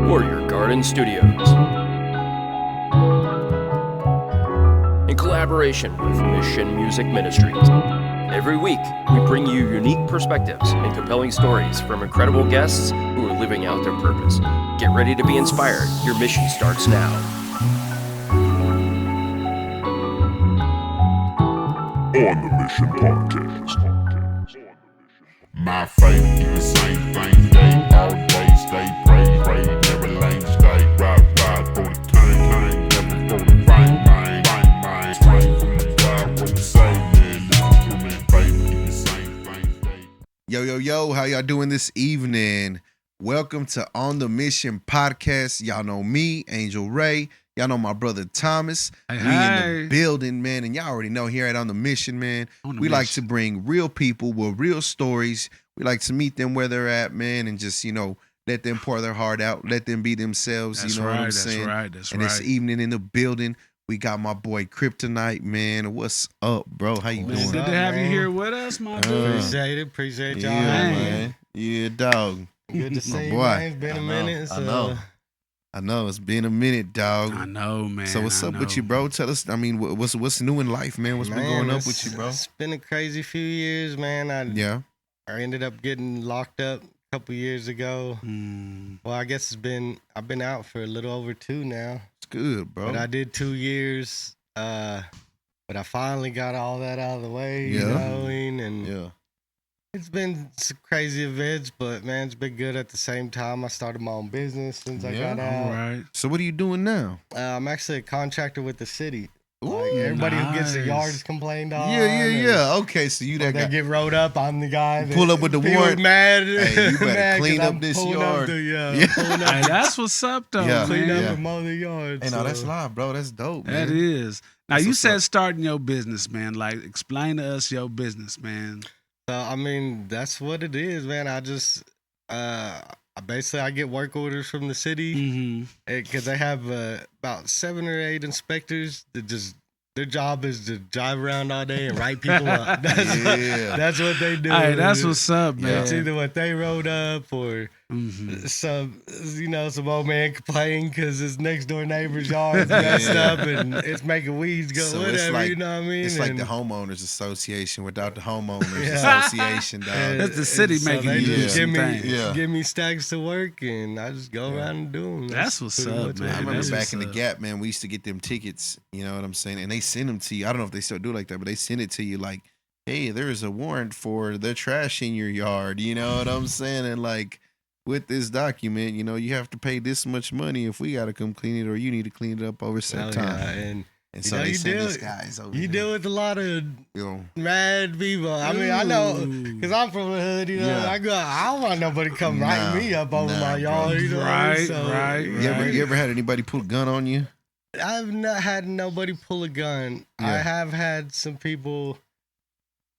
Warrior Garden Studios. In collaboration with Mission Music Ministries. Every week, we bring you unique perspectives and compelling stories from incredible guests who are living out their purpose. Get ready to be inspired. Your mission starts now. On the Mission Podcast. My faith in the same thing, day, all day, stay, pray, never lame, stay, ride, for the time, never for the fine, swing from the God, what you say, man, instrument, faith in the same thing, day. Yo, how y'all doing this evening? Welcome to On the Mission Podcast. Y'all know me, Angel Ray. Y'all know my brother Thomas. We in the building, man, and y'all already know here at On the Mission, man, we like to bring real people with real stories. We like to meet them where they're at, man, and just, let them pour their heart out, let them be themselves, That's what I'm saying? That's and right. this evening in the building, we got my boy Kryptonite, man. What's up, bro? How you doing? Good to have you here with us, my dude. Appreciate y'all. Yeah, Man. man. Yeah, dog. Good to see you, boy. man. It's been a minute. I know. It's been a minute, dog. I know, man. So what's up with you, bro? Tell us. I mean, what's new in life, man? What's been going up with you, bro? It's been a crazy few years, man. I ended up getting locked up a couple years ago. Well, I guess I've been out for a little over 2 now. It's good, bro. But I did 2 years. But I finally got all that out of the way. Yeah. And it's been some crazy events, but man, it's been good at the same time. I started my own business since I got out. All right. So what are you doing now? I'm actually a contractor with the city. Ooh, Like everybody who gets the nice. yards complained on. Yeah. Okay, so you that They guy. get rode up. I'm the guy. Pull up with the people warrant. Mad. Hey, you better mad clean 'cause up I'm this pulling yard. Up pulling up Hey, that's what's up, though, Yeah. clean man. up and mow the yard. Hey, no, that's live, bro. That's dope, man. That is. Now, That's you what's said up. starting your business, man. Like, explain to us your business, man. So I mean, that's what it is, man. I just, I get work orders from the city Mm-hmm. because they have about 7 or 8 inspectors that just. Their job is to drive around all day and write people up. That's what they do. Hey, that's what's up, man. It's either what they wrote up or some old man complained because his next door neighbor's yard's messed up and it's making weeds go. So whatever, it's like, you know what I mean? It's like And- the homeowners association without the homeowners Yeah. association, dog. That's the city so making they you do just some give me things. Yeah. give me stacks to work and I just go around and do them. That's what's pretty up, much man. what I it remember That's is. back what's in the up. Gap, man, we used to get them tickets, you know what I'm saying? And they send them to you. I don't know if they still do like that, but they send it to you like, hey, there's a warrant for the trash in your yard. You know what I'm saying? And like with this document, you have to pay this much money if we got to come clean it or you need to clean it up over set Oh, time. yeah, and And you so know, they you send deal- us guys over you there. deal with a lot of You know, mad people. I mean, I know because I'm from the hood. Yeah. I don't want nobody come write me up over my yard. bro. You know what I mean? Right, So, right, you ever had anybody pull a gun on you? I've not had nobody pull a gun. Yeah. I have had some people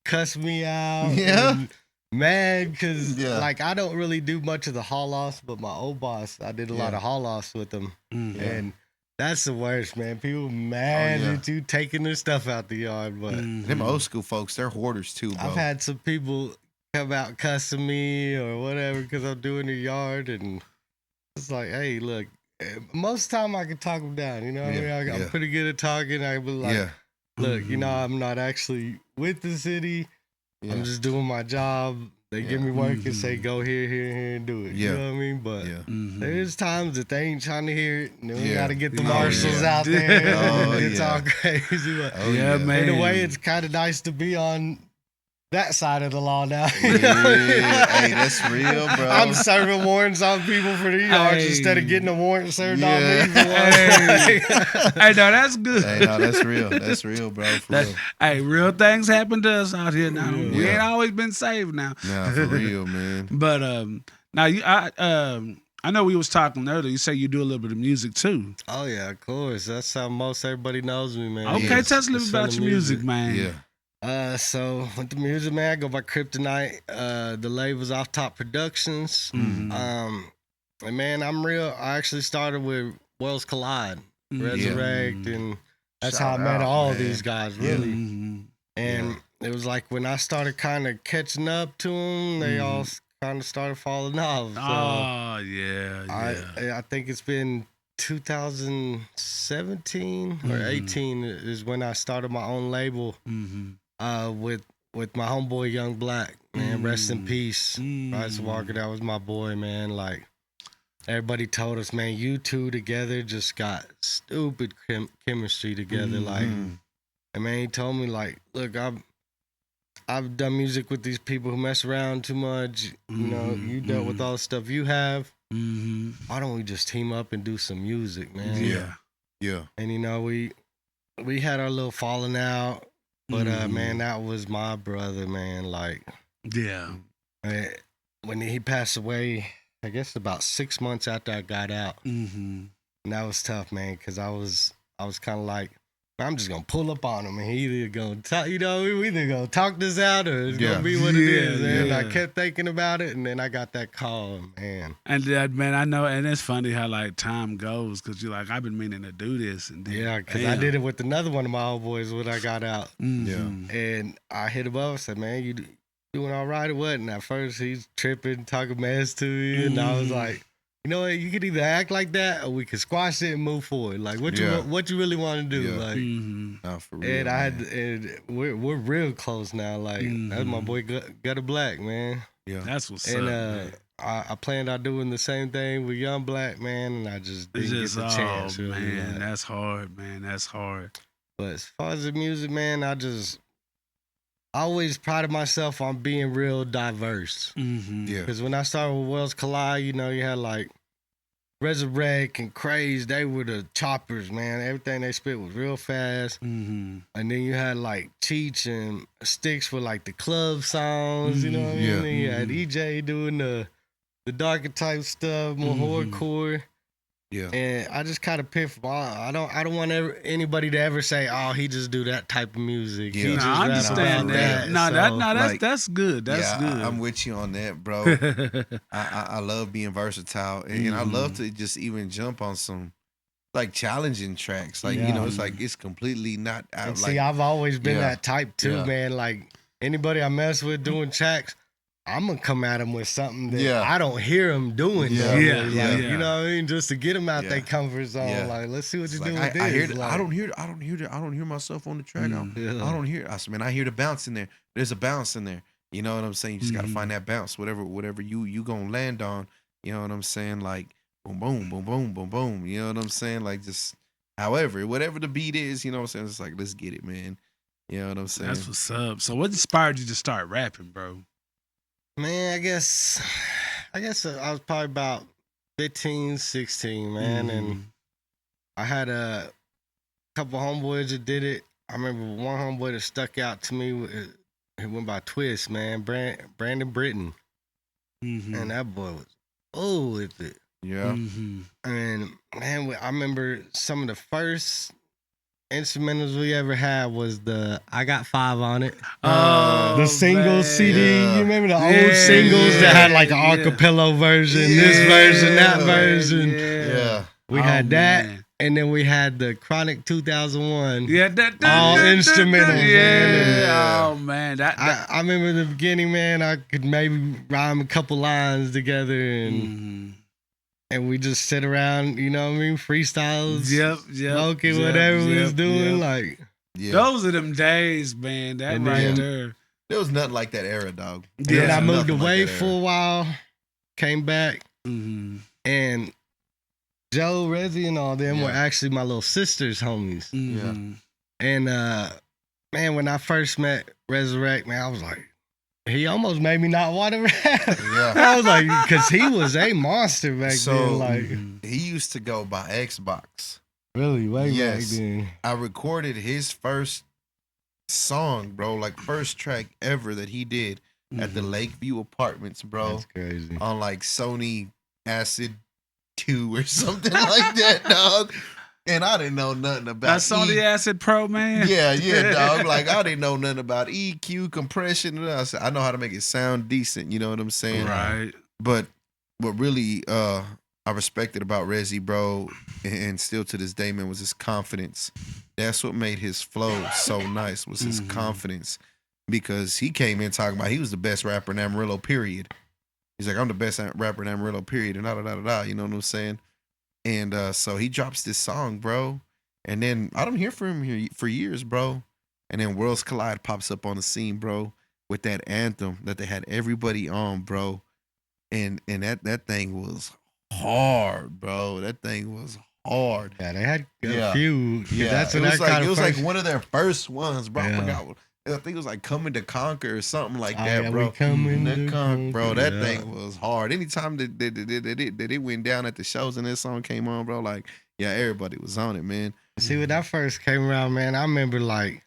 cuss me out. Yeah? and mad because Yeah. like I don't really do much of the haul offs, but my old boss, I did a lot Yeah. of haul offs with him, Mhm. and that's the worst, man. People mad yeah. at you taking their stuff out the yard, but Mhm. Them old school folks, they're hoarders too, bro. I've had some people come out cussing me or whatever because I'm doing their yard, and it's like, hey, look. Most of the time I can talk them down, you know what I mean? Yeah, I'm yeah. pretty good at talking. I be like, yeah. look, Mhm. I'm not actually with the city. Yeah. I'm just doing my job. They give me work and say, Mhm. go here, and do it. Yeah. You know what I mean? But Yeah. Mhm. there's times that they ain't trying to hear it. And then we Yeah. got to get the Oh, marshals yeah. out there. Oh, and it's yeah. all crazy. But Oh, Yeah, man. in a way, it's kind of nice to be on that side of the law now. Yeah. Hey, that's real, bro. I'm serving warrants on people for the yards Hey. instead of getting a warrant served Yeah. on me. For Hey. Hey, no, that's good. Hey, no, that's real. That's real, bro. For That- real. Hey, real things happen to us out here now. We Yeah. ain't always been saved now. Nah, for real, man. But now I know we was talking earlier. You say you do a little bit of music too. Oh yeah, of course. That's how most everybody knows me, man. Okay, Yes. tell us a little bit about your music, man. Yeah. So with the music, man, I go by Kryptonite. The label's Off Top Productions. Mhm. And man, I actually started with Worlds Collide, Mhm. Resurrect, and that's how I Shout met out, all man. these guys, really. Mhm. And it was like when I started kind of catching up to them, they all kind of started falling off. So Oh yeah. I think it's been 2017 or 18 is when I started my own label with my homeboy Young Black, man. Rest in peace. Bryce Walker, that was my boy, man. Like, everybody told us, man, you two together just got stupid chemistry together. Like, and man, he told me, like, look, I've done music with these people who mess around too much. You know, you dealt with all the stuff you have. Why don't we just team up and do some music, man? Yeah. And you know, we had our little falling out, but man, that was my brother, man. Like, when he passed away, I guess about 6 months after I got out, and that was tough, man, because I was kind of like, I'm just gonna pull up on him, and he either gonna talk, you know, we either gonna talk this out or it's gonna be what it is. And I kept thinking about it, and then I got that call, man. And man, I know, and it's funny how like time goes, because you're like, I've been meaning to do this, and then, because I did it with another one of my old boys when I got out. And I hit him up and said, man, you doing all right or what? And at first he's tripping, talking mess to you, and I was like, you know what? You could either act like that, or we could squash it and move forward. Like, what you really want to do? Like, no, for real, and and we're real close now. Like, that's my boy Gutter Black, man. Yeah, that's what's up. And I planned on doing the same thing with Young Black, man, and I just didn't get the chance. Really, man, that's hard, man. That's hard. But as far as the music, man, I always prided myself on being real diverse. Because when I started with Wells Collide, you know, you had like Resurrect and Craze, they were the choppers, man. Everything they spit was real fast. And then you had like Cheech and Sticks for like the club songs, you know what I mean? And then you had EJ doing the darker type stuff, more hardcore. Yeah, and I just kind of pick from all. I don't want anybody to ever say, "Oh, he just do that type of music." Yeah, I understand that. That's good. That's good. I'm with you on that, bro. I love being versatile, and I love to just even jump on some like challenging tracks. Like you know, it's like it's completely not out. And see, I've always been that type too, man. Like anybody I mess with doing tracks, I'm gonna come at them with something that I don't hear them doing. You know what I mean? Just to get them out their comfort zone. Like, let's see what you do with this. I don't hear myself on the track. I don't hear. I hear the bounce in there. There's a bounce in there. You know what I'm saying? You just gotta find that bounce. Whatever you gonna land on. You know what I'm saying? Like boom, boom, boom, boom, boom, boom. You know what I'm saying? Like just whatever the beat is. You know what I'm saying? It's like let's get it, man. You know what I'm saying? That's what's up. So what inspired you to start rapping, bro? Man, I guess I was probably about 15, 16, man. And I had a couple homeboys that did it. I remember one homeboy that stuck out to me. It went by Twist, man. Brandon Britton. And that boy was with it. Yeah. And man, I remember some of the first instrumentals we ever had was the I Got 5 on it. The single CD. You remember the old singles that had like an acapella version, this version, that version. Yeah. We had that. And then we had the Chronic 2001. Yeah, all instrumentals. Oh man, I remember in the beginning, man. I could maybe rhyme a couple lines together, and we just sit around, you know what I mean, freestyles. Smoking whatever we was doing, like. Those are them days, man. That and right there. There was nothing like that era, dog. Then I moved away for a while, came back, and Joe, Rezzy, and all them were actually my little sister's homies. And man, when I first met Resurrect, man, I was like, he almost made me not want to rap. I was like, because he was a monster back then. Like he used to go by Xbox. Really? Way back then. I recorded his first song, bro, like first track ever that he did at the Lakeview Apartments, bro. That's crazy. On like Sony Acid 2 or something like that, dog. And I didn't know nothing about that Sony Acid Pro, man. Yeah, dog. Like I didn't know nothing about EQ, compression. And I know how to make it sound decent. You know what I'm saying? Right. But what really I respected about Rezzy, bro, and still to this day, man, was his confidence. That's what made his flow so nice. Was his confidence, because he came in talking about he was the best rapper in Amarillo. Period. He's like, I'm the best rapper in Amarillo, period, and da-da-da-da-da, you know what I'm saying? And so he drops this song, bro. And then I don't hear from him here for years, bro. And then Worlds Collide pops up on the scene, bro, with that anthem that they had everybody on, bro. And that thing was hard, bro. That thing was hard. Yeah, they had a few. Yeah, that's it was like one of their first ones, bro. Yeah. I forgot. I think it was like Coming to Conquer or something like Oh, that, yeah, bro. we coming to Conquer, bro. That yeah. thing was hard. Anytime that it went down at the shows and that song came on, bro, like, yeah, everybody was on it, man. See, when that first came around, man, I remember like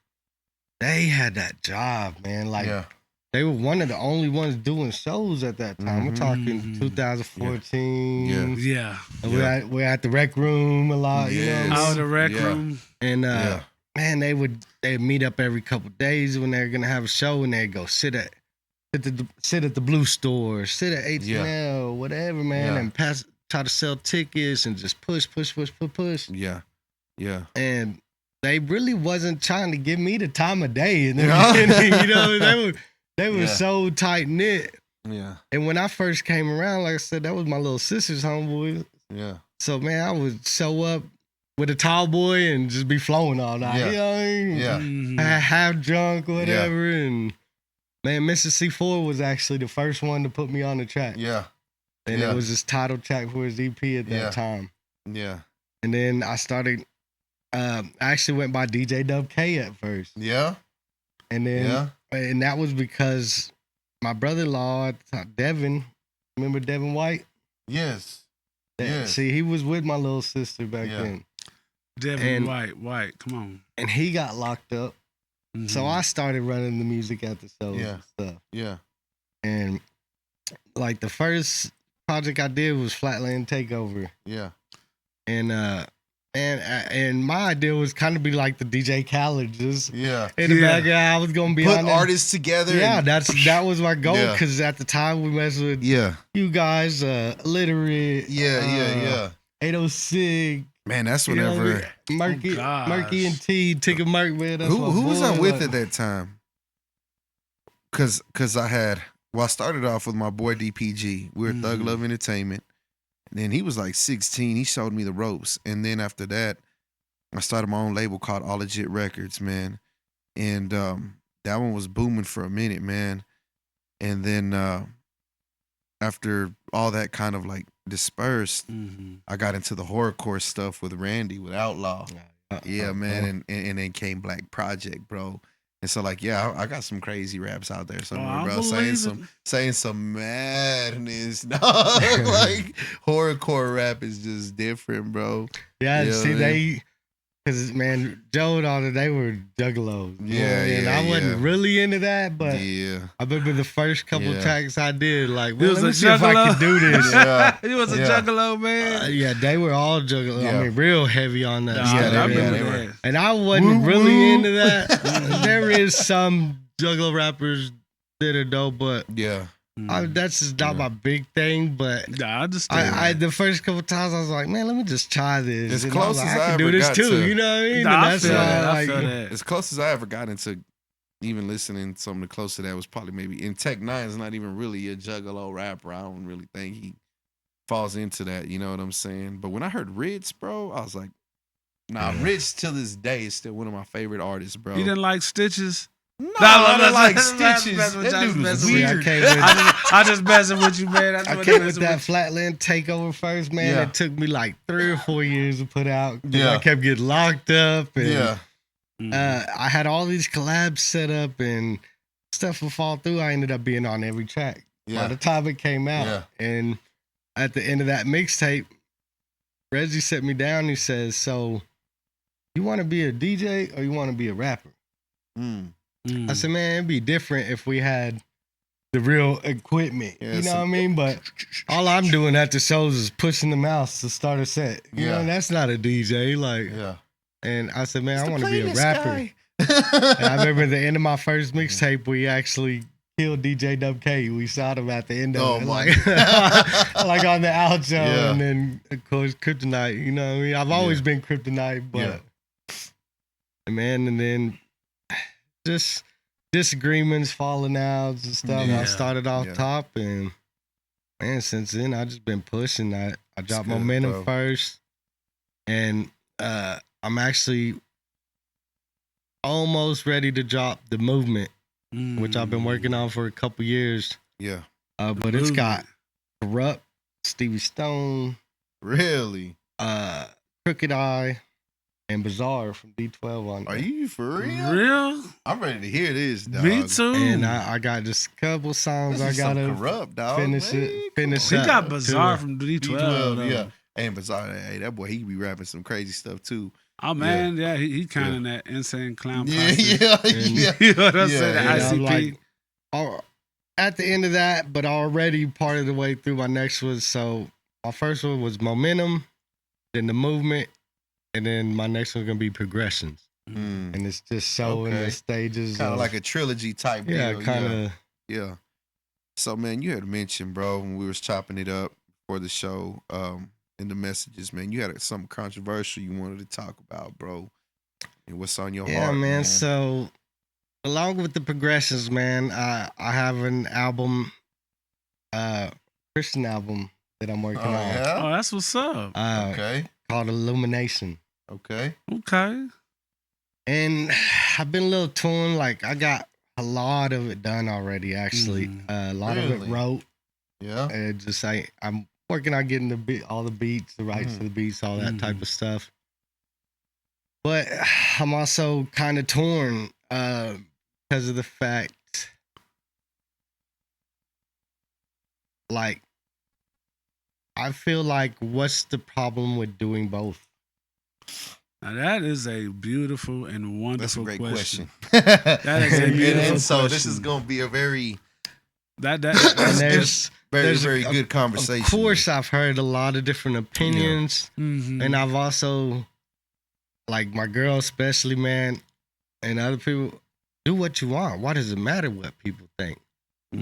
they had that job, man. Like they were one of the only ones doing shows at that time. We're talking 2014. Yeah. And we're at the rec room a lot, you know. Out of the rec room. And man, they'd meet up every couple days when they're gonna have a show, and they'd go sit at the Blue Store, sit at H&L, whatever, man, and try to sell tickets and just push. Yeah. And they really wasn't trying to give me the time of day in the beginning, you know. They were so tight knit. Yeah. And when I first came around, like I said, that was my little sister's homeboy. Yeah. So man, I would show up with a tall boy and just be flowing all night. Yeah. You know what I mean? Yeah. Half drunk, whatever. And man, Mr. C4 was actually the first one to put me on the track. Yeah. And it was his title track for his EP at that time. Yeah. And then I started, I actually went by DJ Dub K at first. Yeah. And then, and that was because my brother-in-law, Devin, remember Devin White? Yes. See, he was with my little sister back then. Devin White, come on. And he got locked up. So I started running the music at the shows and stuff. Yeah. And like the first project I did was Flatland Takeover. Yeah. And my idea was kind of be like the DJ Khaled, just in the background. I was gonna be put on there. artists together. Yeah, that was my goal, because at the time we messed with you guys, Illiterate. 806. Man, that's whenever Murky and T, Ticket Merc, man. That's who was I with at that time? Cause I started off with my boy DPG. We were Thug Love Entertainment. And then he was like 16. He showed me the ropes. And then after that, I started my own label called All Legit Records, man. And that one was booming for a minute, man. And then after all that kind of like dispersed, I got into the horrorcore stuff with Randy, with Outlaw. Man. And then came Black Project, bro. And so like, I got some crazy raps out there somewhere, bro. Saying some madness. Like horrorcore rap is just different, bro. Yeah, see, because man, Joe and all that, they were juggalos. And I wasn't really into that, but I remember the first couple tracks I did, like, well, let me see if I could do this. He was a juggalo, man. They were all juggalos. I mean, real heavy on that. I remember that. And I wasn't really into that. There is some juggalo rappers that are dope, but that's just not my big thing. But I understand. The first couple times I was like, man, let me just try this. As close as I can do this too. You know what I mean? I feel that. As close as I ever got into even listening, something close to that was probably maybe in Tech Nine's not even really a juggalo rapper. I don't really think he falls into that. You know what I'm saying? But when I heard Ritz, bro, I was like, nah, Ritz till this day is still one of my favorite artists, bro. You didn't like Stitches? No, I like Stitches. That dude was weird. I just messing with you, man. I came with that Flatland Takeover first, man. It took me like 3 or 4 years to put out. I kept getting locked up. And, I had all these collabs set up and stuff would fall through. I ended up being on every track by the time it came out. And at the end of that mixtape, Reggie set me down. He says, so you want to be a DJ or you want to be a rapper? I said, man, it'd be different if we had the real equipment. You know what I mean? But all I'm doing at the shows is pushing the mouse to start a set. You know, that's not a DJ. And I said, man, I want to be a rapper. And I remember at the end of my first mixtape, we actually killed DJ Dub K. We shot him at the end of it. Like on the outro. And then, of course, Kryptonite. You know what I mean? I've always been Kryptonite, but man, and then just disagreements, falling outs and stuff. I started off top, and Man, since then I just been pushing. I dropped good, Momentum bro. first, and I'm actually almost ready to drop The Movement, which I've been working on for a couple years. Yeah. But it's got Corrupt, Stevie Stone, Really? Crooked Eye, and Bizarre from D12 on there. Are you for real? Real? I'm ready to hear this, dog. Me too. And I got just a couple songs This is I gotta some Corrupt, dog. finish Man, it. Finish He up got Bizarre too. from D12. D12, yeah. though. And Bizarre, hey, that boy, he be rapping some crazy stuff too. Oh man, yeah, he kind of in that insane clown Yeah, posse. yeah. You know what I'm Yeah, saying? The yeah. And I'm ICP. like, at the end of that, but already part of the way through my next one. So my first one was Momentum, then The Movement, and then my next one's gonna be Progressions. Mm. And it's just showing Okay. the stages. Kind of like a trilogy type yeah, deal. kind of. Yeah. So man, you had mentioned, bro, when we was chopping it up for the show, in the messages, man, you had something controversial you wanted to talk about, bro. And what's on your Yeah, heart, man. So along with the Progressions, man, I have an album, Christian album that I'm working on. Yeah? Oh, that's what's up. Okay. Called Illumination. Okay. Okay. And I've been a little torn. Like, I got a lot of it done already, actually. A lot of Really? it wrote. Yeah. And just I'm working on getting all the beats, the rights to the beats, all that type of stuff. But I'm also kind of torn because of the fact, like, I feel like, what's the problem with doing both? Now that is a beautiful and That's a wonderful great question. question. That is a beautiful and so this question. is going to be a very, That And there's very good conversation. Of course, I've heard a lot of different opinions, Mhm. and I've also, like, my girl especially, man, and other people, do what you want. Why does it matter what people think?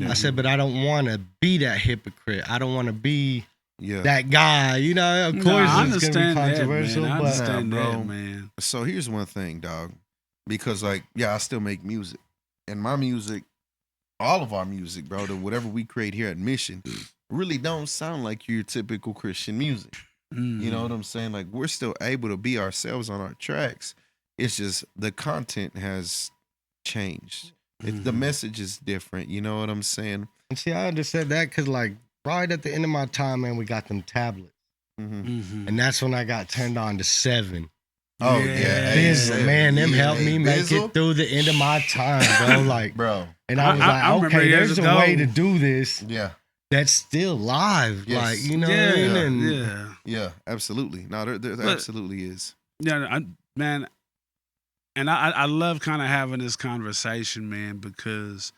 I said, but I don't want to be that hypocrite. I don't want to be that guy. You know, of course, I it's gonna understand be that, controversial, man. I but understand Nah, bro. that, man. So here's one thing, dog. Because, like, yeah, I still make music. And my music, all of our music, bro, whatever we create here at Mission, really don't sound like your typical Christian music. You know what I'm saying? Like, we're still able to be ourselves on our tracks. It's just the content has changed. The message is different. You know what I'm saying? And see, I understand that because, like, right at the end of my time, man, we got them tablets. And that's when I got turned on to 7. Oh, yeah. Bizzle, man, them Yeah, helped me make Bizzle? it through the end of my time, bro. Like, Bro. and I was I like, remember okay, years there's ago. a way to do this Yeah. that's still live. Yes. Like, you know what I mean? And yeah. Yeah, absolutely. No, there But- absolutely is. Yeah, man, and I love kind of having this conversation, man, because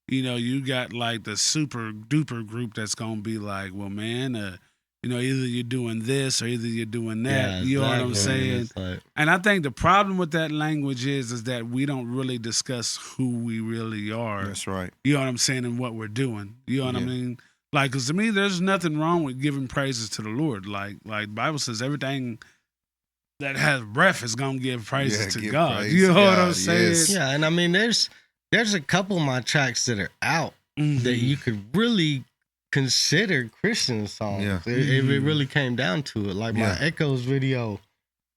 you know you got like the super duper group that's gonna be like, well, man, you know, either you're doing this or either you're doing that. yeah, You know what I'm exactly. saying? It's like, And I think the problem with that language is that we don't really discuss who we really are. That's right. You know what I'm saying, and what we're doing. You know what I Yeah. mean? Like, because to me, there's nothing wrong with giving praises to the Lord. Like the Bible says, everything that has breath is gonna give praises Yeah, to give God. praise You know to what I'm God, saying? yes. yeah, and I mean, there's a couple of my tracks that are out Mhm. that you could really consider Christian songs. Yeah. If it really came down to it. Like my Yeah. Echoes video,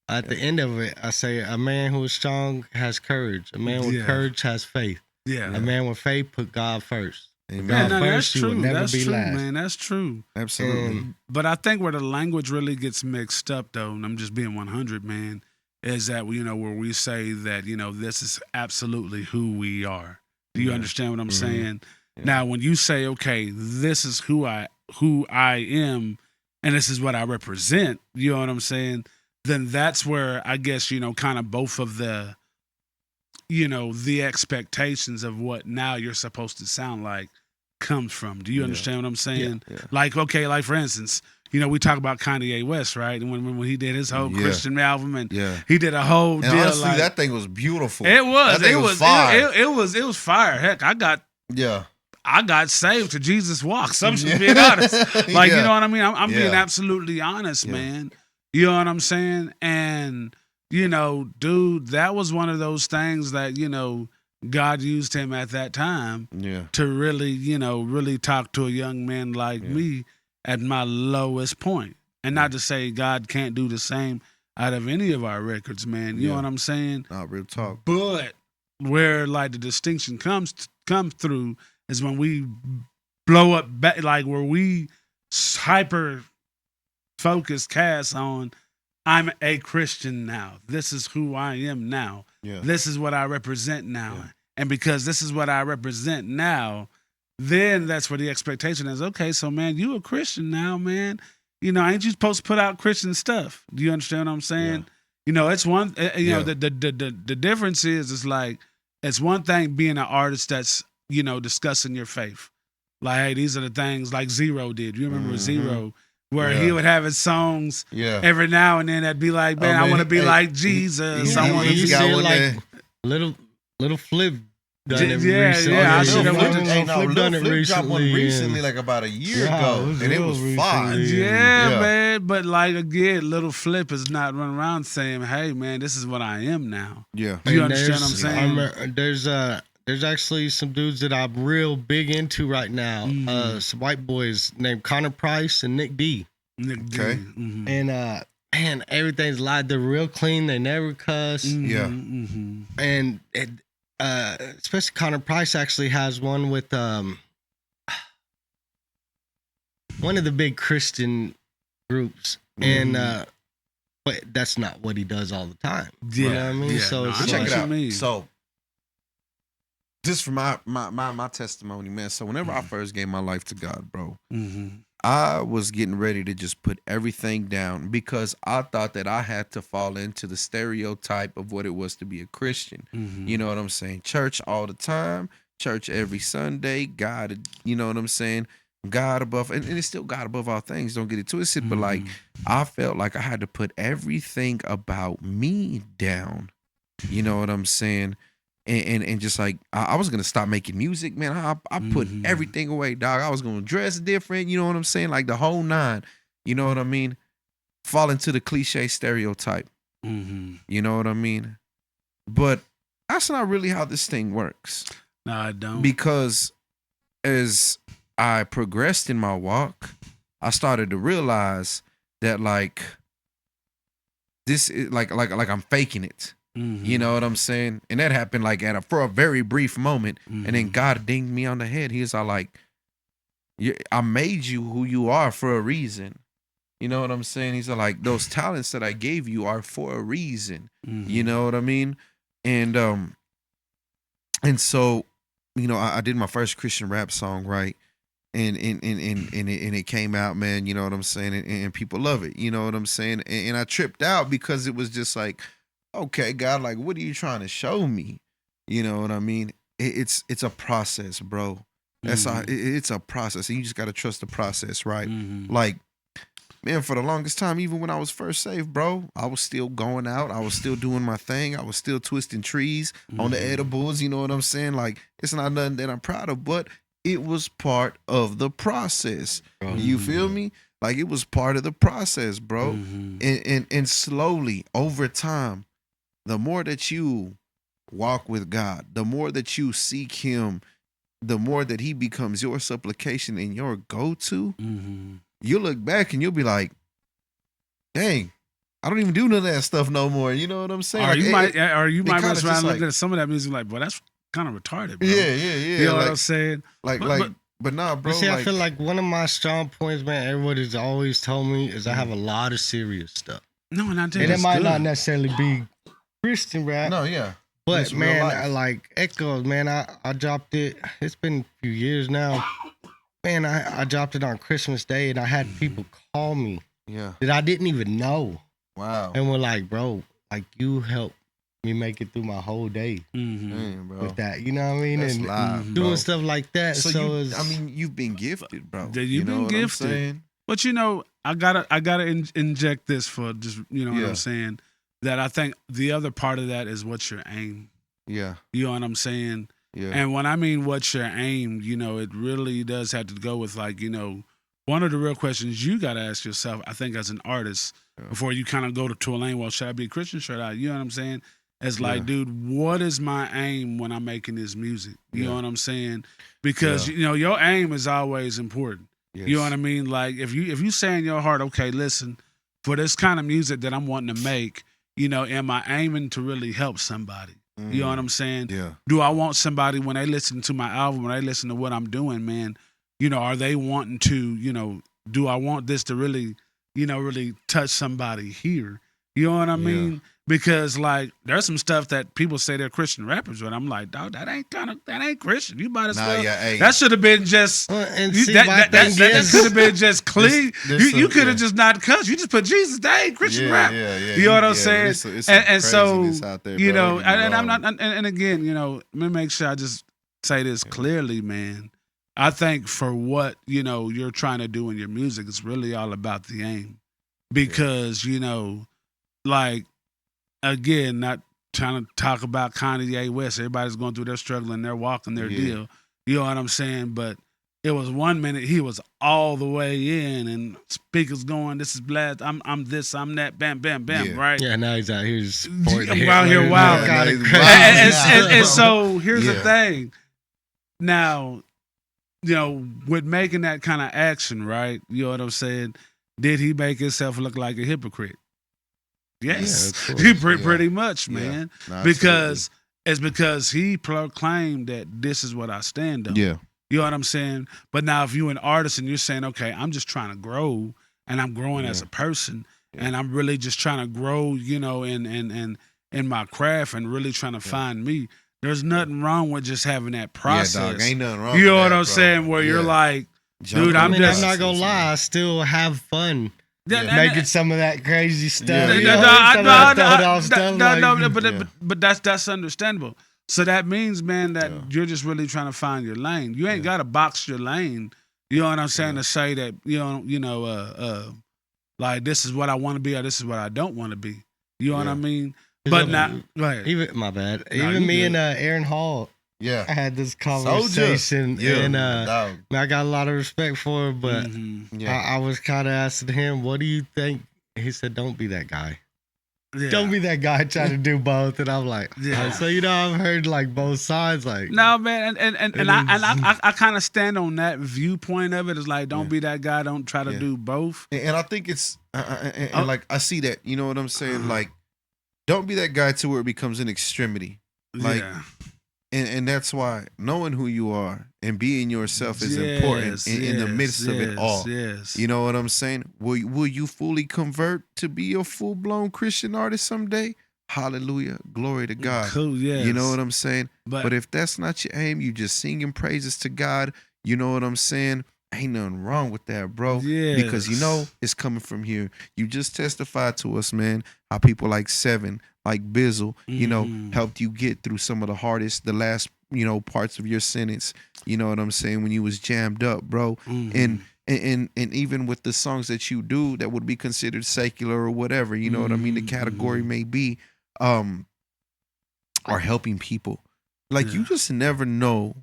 at the end of it, I say, a man who is strong has courage. A man with Yeah. courage has faith. Yeah. A man with faith put God first. Amen. Yeah, no, that's first, you will true. never That's be true, last. man. That's true. Absolutely. And But I think where the language really gets mixed up, though, and I'm just being 100, man, is that, you know, where we say that, you know, this is absolutely who we are. Do you Yeah. understand what I'm Mhm. saying? Yeah. Now, when you say, okay, this is who I am, and this is what I represent, you know what I'm saying? Then that's where I guess, you know, kind of both of the, you know, the expectations of what now you're supposed to sound like comes from. Do you Yeah. understand what I'm saying? Yeah. Like, okay, like for instance, you know, we talk about Kanye West, right? And when he did his whole Yeah. Christian album, and Yeah. he did a whole And deal. honestly, like, that thing was beautiful. it was, That thing it was fire. it was fire. Heck, I got saved to Jesus Walks. I'm just being honest. Like, you Yeah. know what I mean? I'm being Yeah. absolutely honest, Yeah. man. You know what I'm saying? And, you know, dude, that was one of those things that, you know, God used him at that time to really, really talk to a young man like me at my lowest point. And not to say God can't do the same out of any of our records, man. You know what I'm saying? Not real talk. But where like the distinction comes through is when we blow up back, like where we hyper focus cast on, I'm a Christian now. This is who I am now. Yeah. This is what I represent now. Yeah. And because this is what I represent now, then that's where the expectation is, okay, so man, you a Christian now, man. Ain't you supposed to put out Christian stuff? Do you understand what I'm saying? Yeah. It's one, the difference is, it's like, it's one thing being an artist that's, discussing your faith. Like, hey, these are the things like Zero did. You remember Zero? Where he would have his songs every now and then that'd be like, man, I want to be like Jesus. I want to be like little Flip done it recently. I should have Flip dropped one recently, like about a year ago, and it was fire. Yeah, man. But like again, little Flip is not running around saying, hey, man, this is what I am now. Yeah. Do you understand what I'm saying? There's actually some dudes that I'm real big into right now. Some white boys named Connor Price and Nick D. Okay. Mm-hmm. And man, everything's live. They're real clean. They never cuss. Yeah. Mm-hmm. And especially Connor Price actually has one with one of the big Christian groups. And but that's not what he does all the time. Yeah. You know what I mean? Yeah. So it's check it out. Mean. So just for my testimony, man. So whenever I first gave my life to God, bro, I was getting ready to just put everything down because I thought that I had to fall into the stereotype of what it was to be a Christian. You know what I'm saying? Church all the time, church every Sunday, God, you know what I'm saying? God above, and it's still God above all things. Don't get it twisted, but like I felt like I had to put everything about me down. You know what I'm saying? And just like I was gonna stop making music, man. I put everything away, dog. I was gonna dress different, you know what I'm saying? Like the whole nine, you know what I mean? Fall into the cliche stereotype, you know what I mean? But that's not really how this thing works. No, I don't. Because as I progressed in my walk, I started to realize that like this is like I'm faking it. You know what I'm saying? And that happened like for a very brief moment. And then God dinged me on the head. He was all like, I made you who you are for a reason. You know what I'm saying? He's like, those talents that I gave you are for a reason. You know what I mean? And so, I did my first Christian rap song, right? And it came out, man, you know what I'm saying? And people love it, you know what I'm saying? And I tripped out because it was just like, okay, God, like, what are you trying to show me? You know what I mean? It's a process, bro. That's it's a process, and you just gotta trust the process, right? Like, man, for the longest time, even when I was first saved, bro, I was still going out. I was still doing my thing. I was still twisting trees on the edibles. You know what I'm saying? Like, it's not nothing that I'm proud of, but it was part of the process. You feel me? Like, it was part of the process, bro. And slowly, over time, the more that you walk with God, the more that you seek him, the more that he becomes your supplication and your go-to, you look back and you'll be like, dang, I don't even do none of that stuff no more. You know what I'm saying? Or you might mess around looking at some of that music like, boy, that's kind of retarded, bro. Yeah. You know what I'm saying? But nah, bro. See, I feel like one of my strong points, man, everybody's always told me is I have a lot of serious stuff. No, and I think it might not necessarily be Christian rap. No, yeah. But man, I like Echoes, man. I dropped it. It's been a few years now. Man, I dropped it on Christmas Day, and I had people call me that I didn't even know. Wow. And were like, bro, like, you helped me make it through my whole day with that. You know what I mean? That's and live, doing stuff like that. So you've been gifted, bro. You've been gifted. But I gotta inject this for just what I'm saying. That I think the other part of that is what's your aim. Yeah. You know what I'm saying? Yeah. And when I mean what's your aim, it really does have to go with like, one of the real questions you got to ask yourself, I think, as an artist, before you kind of go to a lane, well, should I be a Christian? Should I? You know what I'm saying? It's like, dude, what is my aim when I'm making this music? You know what I'm saying? Because you know your aim is always important. Yes. You know what I mean? Like if you say in your heart, okay, listen, for this kind of music that I'm wanting to make, you know, am I aiming to really help somebody? You know what I'm saying? Yeah. Do I want somebody when they listen to my album, when they listen to what I'm doing, man, you know, are they wanting to, you know, do I want this to really, you know, really touch somebody here? You know what I mean? Because like there's some stuff that people say they're Christian rappers, but I'm like, dog, that ain't Christian. You might as well. That should have been just that could have been just clean. You could have just not cussed. You just put Jesus. That ain't Christian rap. You know what I'm saying? It's and so out there, you know, and I'm not. And again, you know, let me make sure I just say this clearly, man. I think for what you know you're trying to do in your music, it's really all about the aim, because you know, like. Again, not trying to talk about Kanye West. Everybody's going through their struggle and they're walking their deal. You know what I'm saying? But it was 1 minute he was all the way in and speakers going, this is blast, I'm this, I'm that, bam, bam, bam, right? Yeah, now he's out here just out here wild. And so here's the thing. Now, you know, with making that kind of action, right? You know what I'm saying? Did he make himself look like a hypocrite? Yes, pretty much, man. No, because it's because he proclaimed that this is what I stand on. Yeah, you know what I'm saying. But now, if you're an artist and you're saying, okay, I'm just trying to grow, and I'm growing as a person, and I'm really just trying to grow, you know, in my craft, and really trying to find me. There's nothing wrong with just having that process. Yeah, dog, ain't nothing wrong. You know with what that, I'm saying? Where you're like, dude, I'm not gonna lie, I still have fun. Making some of that crazy stuff. But that's understandable. So that means, man, that you're just really trying to find your lane. You ain't got to box your lane. You know what I'm saying? To say that like this is what I want to be or this is what I don't want to be. You know what I mean? But not right. Even my bad. Even me and Aaron Hall. Yeah, I had this conversation, and I got a lot of respect for it, but I was kind of asking him, "What do you think?" He said, "Don't be that guy. Don't be that guy trying to do both." And I'm like, so you know, I've heard like both sides, like no, man, and I kind of stand on that viewpoint of it. It's like, don't be that guy. Don't try to do both. And I think it's like I see that. You know what I'm saying? Like, don't be that guy to where it becomes an extremity. Like. And that's why knowing who you are and being yourself is important in the midst of it all. Yes. You know what I'm saying? Will you fully convert to be a full-blown Christian artist someday? Hallelujah. Glory to God. Cool, yes. You know what I'm saying? But if that's not your aim, you just singing praises to God, you know what I'm saying? Ain't nothing wrong with that, bro. Yes. Because you know it's coming from here. You just testified to us, man, how people like Seven, like Bizzle, you know, helped you get through some of the hardest, the last, you know, parts of your sentence. You know what I'm saying? When you was jammed up, bro. And even with the songs that you do that would be considered secular or whatever, you know what I mean? The category may be, are helping people. Like you just never know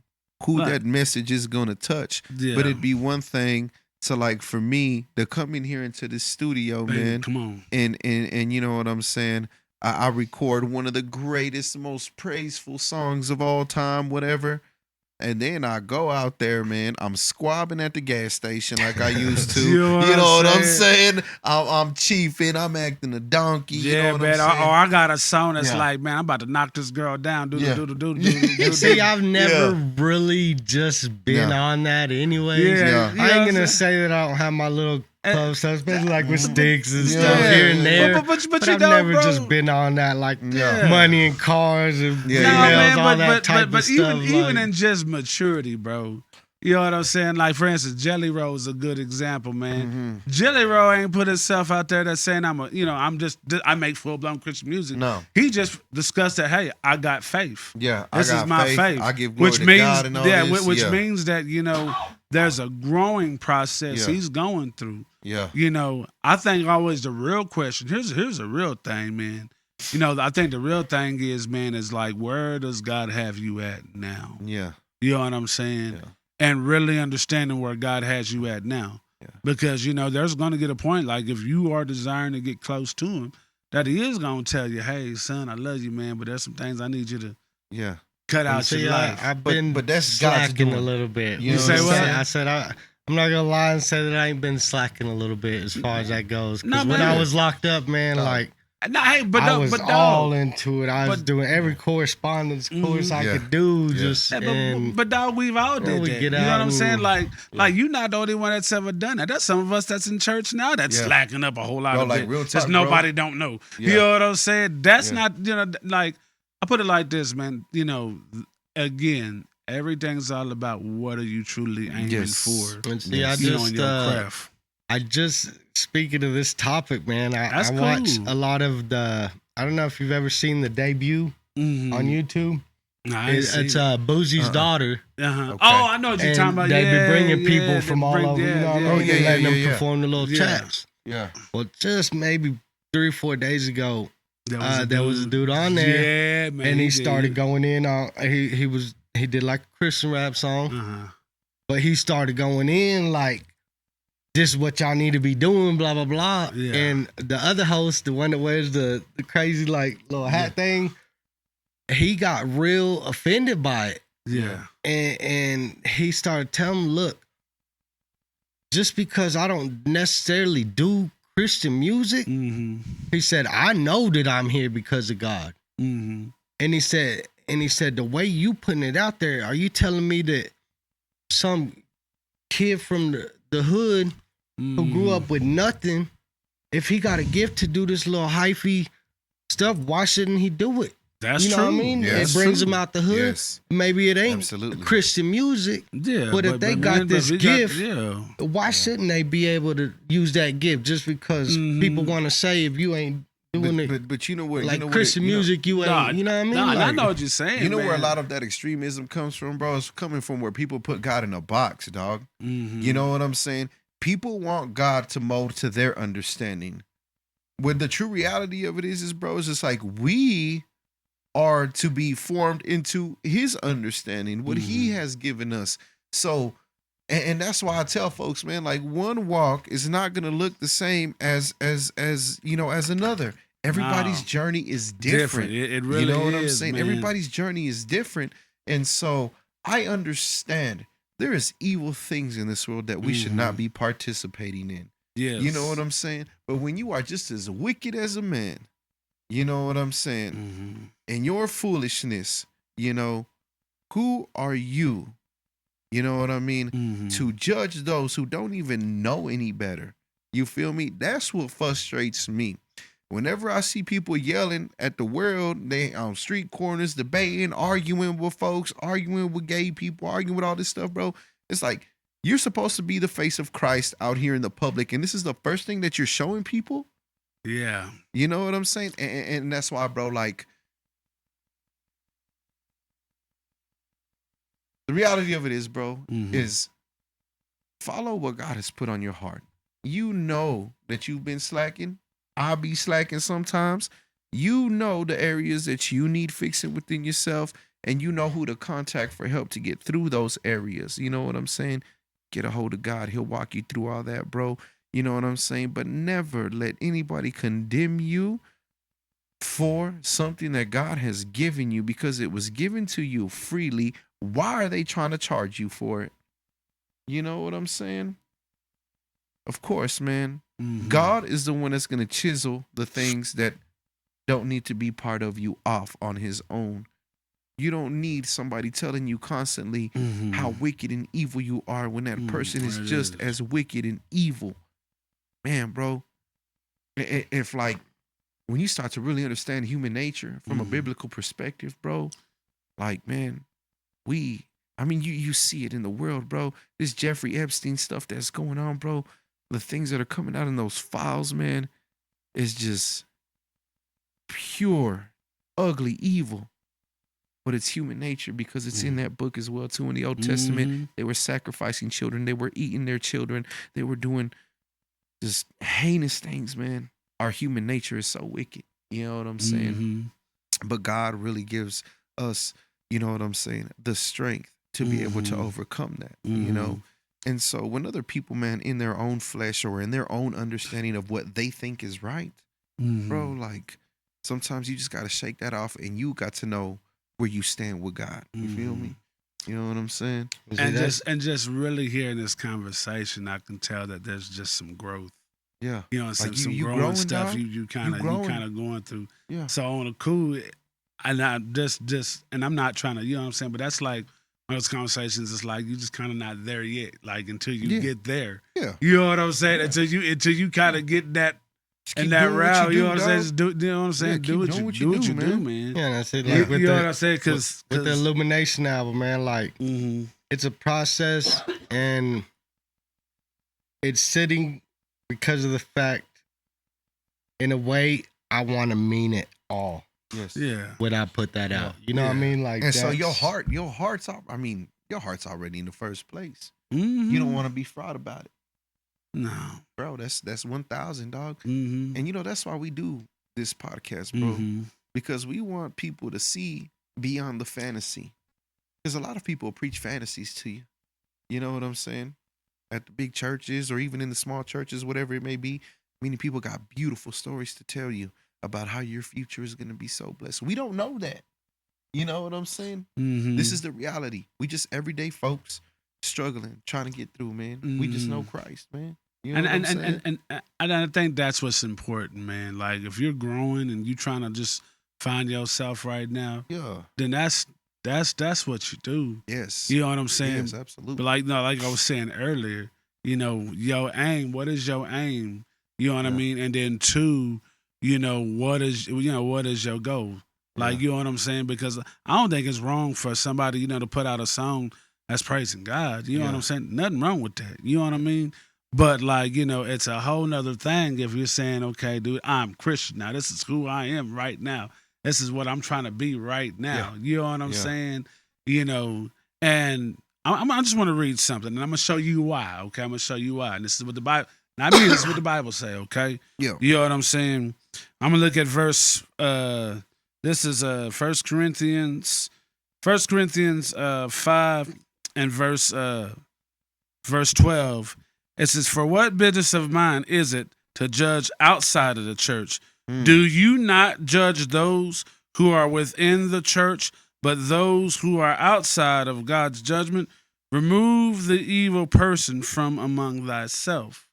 who that message is gonna touch. Yeah. But it'd be one thing to, like, for me to come in here into this studio, man. Come on. And you know what I'm saying? I record one of the greatest, most praiseful songs of all time, whatever. And then I go out there, man. I'm squabbing at the gas station like I used to. you know what I'm saying? I'm chiefing. I'm acting a donkey. Yeah, you know what man. I'm saying? Or I got a song that's like, man, I'm about to knock this girl down. See, I've never really just been on that anyway. Yeah. I ain't gonna say that I don't have my little club stuff, especially like with sticks and stuff here and there. But I've never just been on that, like money and cars and females, all that type of stuff. But even in just maturity, bro. You know what I'm saying? Like, for instance, Jelly Roll is a good example, man. Jelly Roll ain't put himself out there that's saying I make full-blown Christian music. No. He just discussed that, hey, I got faith. Yeah, this is my faith. I give glory to God and all this. Which means that, you know, there's a growing process he's going through. Yeah. You know, I think always the real question, here's a real thing, man. You know, I think the real thing is, man, is like, where does God have you at now? Yeah. You know what I'm saying? Yeah. And really understanding where God has you at now. Yeah. Because, you know, there's going to get a point, like, if you are desiring to get close to him, that he is gonna tell you, hey, son, I love you, man, but there's some things I need you to cut out see, your life. I've been but that's God's slacking doing. a little bit. You say what? I said I'm not gonna lie and say that I ain't been slacking a little bit as far as that goes. Because when I was locked up, man, like I was all into it. I was doing every correspondence course I could do. Just but dog, we've all did that. You know what I'm saying? Like you're not the only one that's ever done that. There's some of us that's in church now that's slacking up a whole lot of it. Because nobody don't know. You know what I'm saying? That's not, like, I put it like this, man. Again, everything's all about what are you truly aiming for. And see, in your craft. I just, speaking of this topic, man, I watch a lot of I don't know if you've ever seen The Debut on YouTube. No, it's Boozie's daughter. Okay. Oh, I know what you're talking about. They've been bringing people from all over, you know what I mean? Letting them perform the little tracks. Yeah. Well, just maybe 3 or 4 days ago, there was a dude on there. Yeah, man. And he started going in on, he did like a Christian rap song, but he started going in like, this is what y'all need to be doing, blah, blah, blah. Yeah. And the other host, the one that wears the crazy like little hat thing, he got real offended by it. Yeah. And he started telling him, look, just because I don't necessarily do Christian music, he said, I know that I'm here because of God. And he said, the way you putting it out there, are you telling me that some kid from the hood who grew up with nothing, if he got a gift to do this little hyphy stuff, why shouldn't he do it? That's true. You know what I mean? Yeah, it brings him out the hood. Yes. Maybe it ain't Christian music. Yeah. But if they got this gift, why shouldn't they be able to use that gift just because people want to say if you ain't doing it? But you know what? Like Christian music, you ain't, you know what I mean? I know what you're saying. You know where a lot of that extremism comes from, bro? It's coming from where people put God in a box, dog. You know what I'm saying? People want God to mold to their understanding. When the true reality of it is bro, it's just like we are to be formed into his understanding, what he has given us. So, and that's why I tell folks, man, like one walk is not going to look the same as another. Everybody's journey is different. It really is. You know what I'm saying? Man. Everybody's journey is different. And so I understand there is evil things in this world that we should not be participating in. Yes. You know what I'm saying? But when you are just as wicked as a man, you know what I'm saying? And your foolishness, who are you? You know what I mean? To judge those who don't even know any better. You feel me? That's what frustrates me. Whenever I see people yelling at the world, they on street corners, debating, arguing with folks, arguing with gay people, arguing with all this stuff, bro. It's like, you're supposed to be the face of Christ out here in the public, and this is the first thing that you're showing people? Yeah. You know what I'm saying? And that's why, bro, like, the reality of it is, bro, is follow what God has put on your heart. You know that you've been slacking. I'll be slacking sometimes. You know the areas that you need fixing within yourself, and you know who to contact for help to get through those areas. You know what I'm saying? Get a hold of God. He'll walk you through all that, bro. You know what I'm saying? But never let anybody condemn you for something that God has given you, because it was given to you freely. Why are they trying to charge you for it? You know what I'm saying? Of course, man. God is the one that's going to chisel the things that don't need to be part of you off on his own. You don't need somebody telling you constantly how wicked and evil you are when that person is just as wicked and evil. Man, bro, if like, when you start to really understand human nature from a biblical perspective, bro, like, man, you see it in the world, bro. This Jeffrey Epstein stuff that's going on, bro. The things that are coming out in those files, man, is just pure, ugly evil. But it's human nature, because it's in that book as well, too. In the Old Testament, they were sacrificing children. They were eating their children. They were doing just heinous things, man. Our human nature is so wicked. You know what I'm saying? But God really gives us, you know what I'm saying, the strength to be able to overcome that, you know? And so when other people, man, in their own flesh or in their own understanding of what they think is right, bro. Like sometimes you just got to shake that off, and you got to know where you stand with God. You feel me? You know what I'm saying? And just really hearing this conversation, I can tell that there's just some growth. Yeah, you know, like some you growing growing, stuff. dog? You kind of going through. Yeah. So on a cool, and I just and I'm not trying to, you know what I'm saying, but that's like one of those conversations. It's like you just kind of not there yet. Like until you get there. Yeah. You know what I'm saying? Until you kind of get that. And that route, you know what I'm saying? Just do, you know what I'm saying? Yeah, do what you do, man. Yeah, that's it. Like you know what I'm saying? Because with the Illumination album, man, like it's a process, and it's sitting because of the fact, in a way, I want to mean it all. Yes. Yeah. When I put that out, you know what I mean? Like, and so your heart's already in the first place. You don't want to be fraud about it. No, bro, that's 1,000, dog. And you know that's why we do this podcast, bro, because we want people to see beyond the fantasy. Because a lot of people preach fantasies to you. You know what I'm saying? At the big churches or even in the small churches, whatever it may be, many people got beautiful stories to tell you about how your future is going to be so blessed. We don't know that. You know what I'm saying? This is the reality. We just everyday folks struggling, trying to get through, man. We just know Christ, man. You know and I think that's what's important, man. Like if you're growing and you trying to just find yourself right now, then that's what you do. Yes. You know what I'm saying? Yes, absolutely. But like I was saying earlier, you know, your aim, what is your aim? You know what I mean? And then two, what is your goal? Like, you know what I'm saying? Because I don't think it's wrong for somebody, to put out a song that's praising God. You know what I'm saying? Nothing wrong with that. You know what I mean? But like, it's a whole nother thing if you're saying, okay, dude, I'm Christian now. This is who I am right now. This is what I'm trying to be right now. You know what I'm saying? And I just want to read something, and I'm going to show you why, okay? I'm going to show you why. And this is what the Bible, not me, this is what the Bible say, okay? Yeah. You know what I'm saying? I'm going to look at verse, this is 1 Corinthians 5 and verse 12. It says, "For what business of mine is it to judge outside of the church? Do you not judge those who are within the church, but those who are outside of God's judgment? Remove the evil person from among thyself."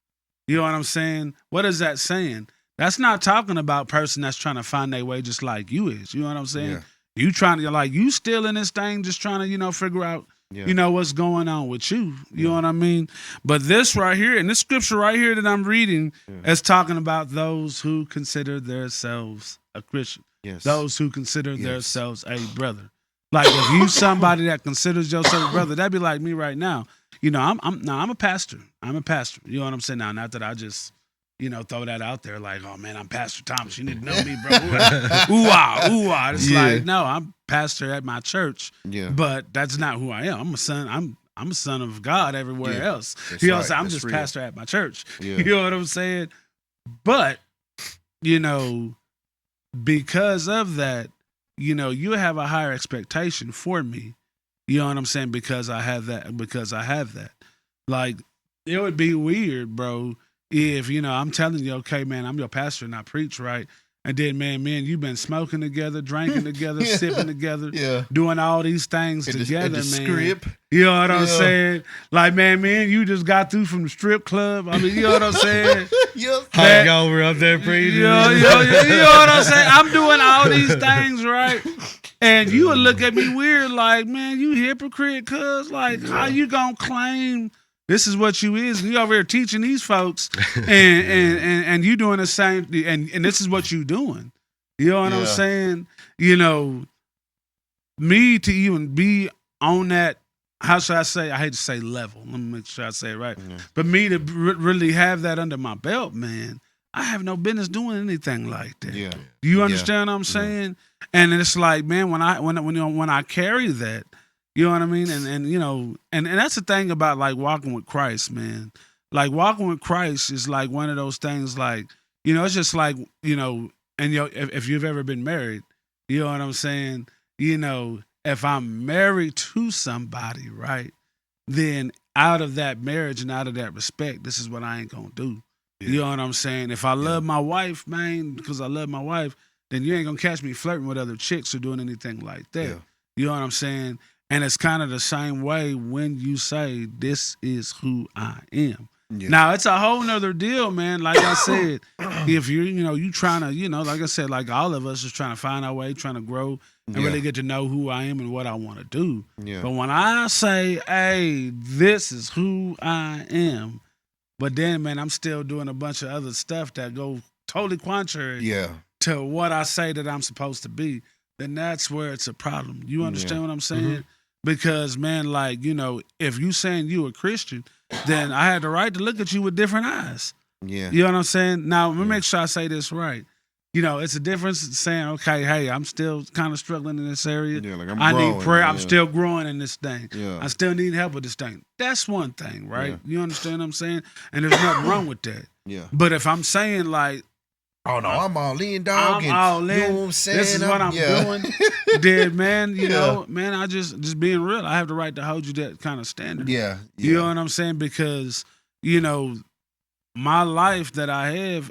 You know what I'm saying? What is that saying? That's not talking about person that's trying to find their way just like you is. You know what I'm saying? Yeah. You trying to, like, you still in this thing just trying to, figure out, what's going on with you. You know what I mean? But this right here, and this scripture right here that I'm reading is talking about those who consider themselves a Christian. Yes. Those who consider themselves a brother. Like if you somebody that considers yourself a brother, that'd be like me right now. I'm a pastor. I'm a pastor. You know what I'm saying? Now, not that I just, throw that out there like, oh man, I'm Pastor Thomas. You need to know me, bro. Ooh ah. It's like, no, I'm pastor at my church. Yeah. But that's not who I am. I'm a son. I'm a son of God everywhere else. That's you know right. what I'm saying? I'm That's just real. pastor at my church. Yeah. You know what I'm saying? But, because of that, you have a higher expectation for me. You know what I'm saying? Because I have that. Like, it would be weird, bro, if, I'm telling you, okay, man, I'm your pastor and I preach, right? And then, man, you've been smoking together, drinking together, sipping together, doing all these things together, man. Script. You know what I'm saying? Like, man, you just got through from the strip club. I mean, you know what I'm saying? Hang over up there, preaching. You know what I'm saying? I'm doing all these things, right? And you would look at me weird, like, man, you hypocrite, cuz, like, how you gonna claim this is what you is? And you over here teaching these folks, and you doing the same, and this is what you doing. You know what I'm saying? Me to even be on that, how should I say? I hate to say level. Let me make sure I say it right. But me to really have that under my belt, man, I have no business doing anything like that. Yeah. Do you understand what I'm saying? And it's like, man, when I carry that, you know what I mean? And that's the thing about like walking with Christ, man. Like walking with Christ is like one of those things, like, it's just like, and if you've ever been married, you know what I'm saying? If I'm married to somebody, right, then out of that marriage and out of that respect, this is what I ain't gonna do. You know what I'm saying? If I love my wife, man, because I love my wife, then you ain't gonna catch me flirting with other chicks or doing anything like that. Yeah. You know what I'm saying? And it's kind of the same way when you say, this is who I am. Yeah. Now, it's a whole nother deal, man. Like I said, if you trying to, like I said, like all of us is trying to find our way, trying to grow and really get to know who I am and what I want to do. Yeah. But when I say, hey, this is who I am, but then, man, I'm still doing a bunch of other stuff that go totally contrary to what I say that I'm supposed to be, then that's where it's a problem. You understand what I'm saying? Mm-hmm. Because, man, like, if you saying you a Christian, then I had the right to look at you with different eyes. Yeah. You know what I'm saying? Now, let me make sure I say this right. It's a difference saying, okay, hey, I'm still kind of struggling in this area. Yeah, like I need prayer. I'm still growing in this thing. Yeah. I still need help with this thing. That's one thing, right? Yeah. You understand what I'm saying? And there's nothing wrong with that. Yeah. But if I'm saying, like, oh, no, I'm all in, dog. I'm all in. You know what I'm saying? This is what I'm doing. Then, man, man, I just being real, I have the right to hold you that kind of standard. Yeah. You know what I'm saying? Because, my life that I have,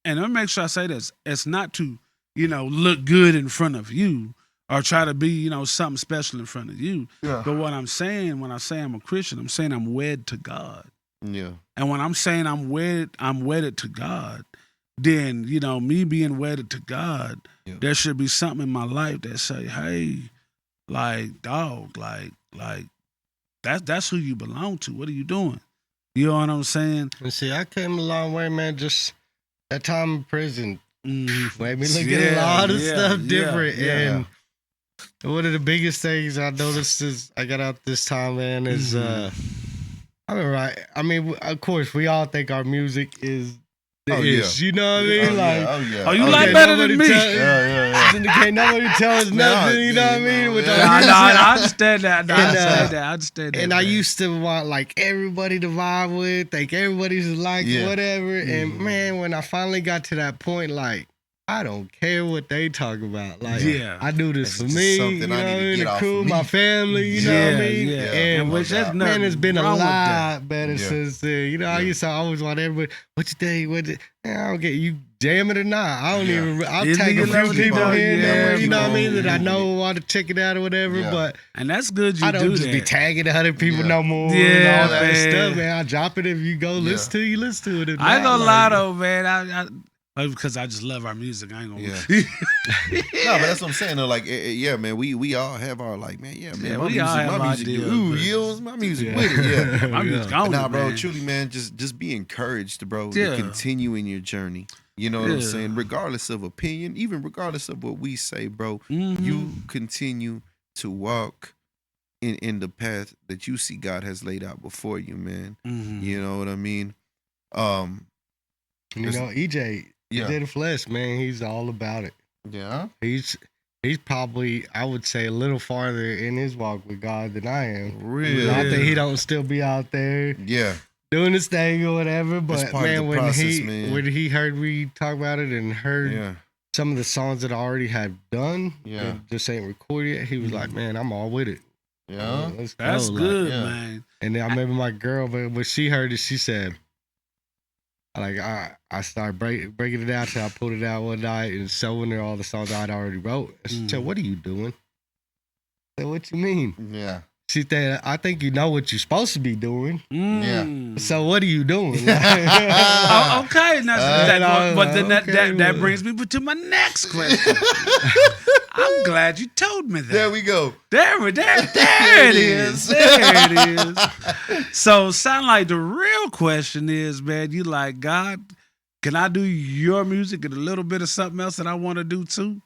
and let me make sure I say this, it's not to, look good in front of you or try to be, something special in front of you. Yeah. But what I'm saying, when I say I'm a Christian, I'm saying I'm wed to God. Yeah. And when I'm saying I'm wedded to God, then, me being wedded to God, there should be something in my life that say, hey, like, dog, like that's who you belong to. What are you doing? You know what I'm saying? And see, I came a long way, man. Just that time in prison made me look at a lot of stuff different. And one of the biggest things I noticed is I got out this time, man, is I mean, of course, we all think our music is you know what I mean? Oh, you like better than me. Can't nobody tell us nothing, you know what I mean? I understand that. I understand that. And I used to want, like, everybody to vibe with, think everybody's like whatever. And, man, when I finally got to that point, like, I don't care what they talk about. Like, I do this for me, you know what I mean? The crew, my family, you know what I mean? And which man, it's been a lot better since then. I used to always want everybody, what you think? I don't get you jam it or not. I don't even. I'll tag a few people here and there, you know what I mean, that I know want to check it out or whatever. But and that's good. I don't just be tagging 100 people no more. And all that stuff, man. I drop it if you go listen to it. You listen to it. I ain't gonna lie though, man. Because I just love our music. I ain't gonna. No, but that's what I'm saying though. Like, man, we all have our like, man, man, my music. Ooh, yields, my music with it. Yeah, my music. Nah, bro, man. Truly, man, just be encouraged, bro, to continue in your journey. You know what I'm saying? Regardless of opinion, even regardless of what we say, bro, you continue to walk in the path that you see God has laid out before you, man. You know what I mean? EJ. Did the flesh, man. He's all about it. Yeah. He's probably, I would say, a little farther in his walk with God than I am. Really? I think he don't still be out there. Yeah. Doing his thing or whatever. But man, when he heard me talk about it and heard some of the songs that I already had done, and just ain't recorded yet, he was like, man, I'm all with it. Yeah. That's good, man. And then I remember my girl, but when she heard it, she said, like, I started breaking it out till I pulled it out one night and showing her all the songs I'd already wrote. She said, what are you doing? I said, what you mean? Yeah. She said, I think you know what you're supposed to be doing. Yeah. So what are you doing? Okay. But then that brings me to my next question. I'm glad you told me that. There we go. There it is. There it is. So, sound like the real question is, man, you like, God, can I do your music and a little bit of something else that I want to do too?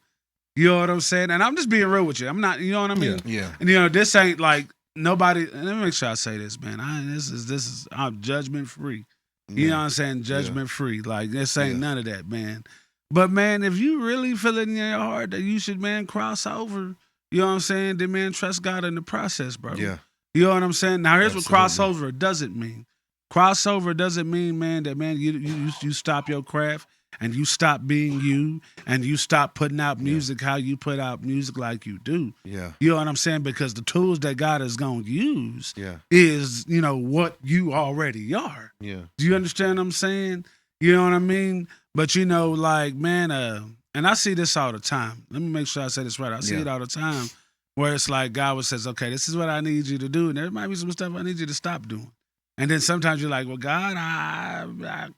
You know what I'm saying? And I'm just being real with you. I'm not, you know what I mean? Yeah. And this ain't like nobody. Let me make sure I say this, man. I'm judgment free. You know what I'm saying? Judgment free. Like, this ain't none of that, man. But, man, if you really feel it in your heart that you should, man, cross over, you know what I'm saying, then, man, trust God in the process, bro. Yeah. You know what I'm saying? Now, here's what crossover doesn't mean. Crossover doesn't mean, man, that, man, you stop your craft and you stop being you and you stop putting out music how you put out music like you do. Yeah. You know what I'm saying? Because the tools that God is going to use is, what you already are. Yeah. Do you understand what I'm saying? You know what I mean? But you know, like, man, and I see this all the time. Let me make sure I say this right. I see it all the time where it's like God says, okay, this is what I need you to do. And there might be some stuff I need you to stop doing. And then sometimes you're like, well, God, I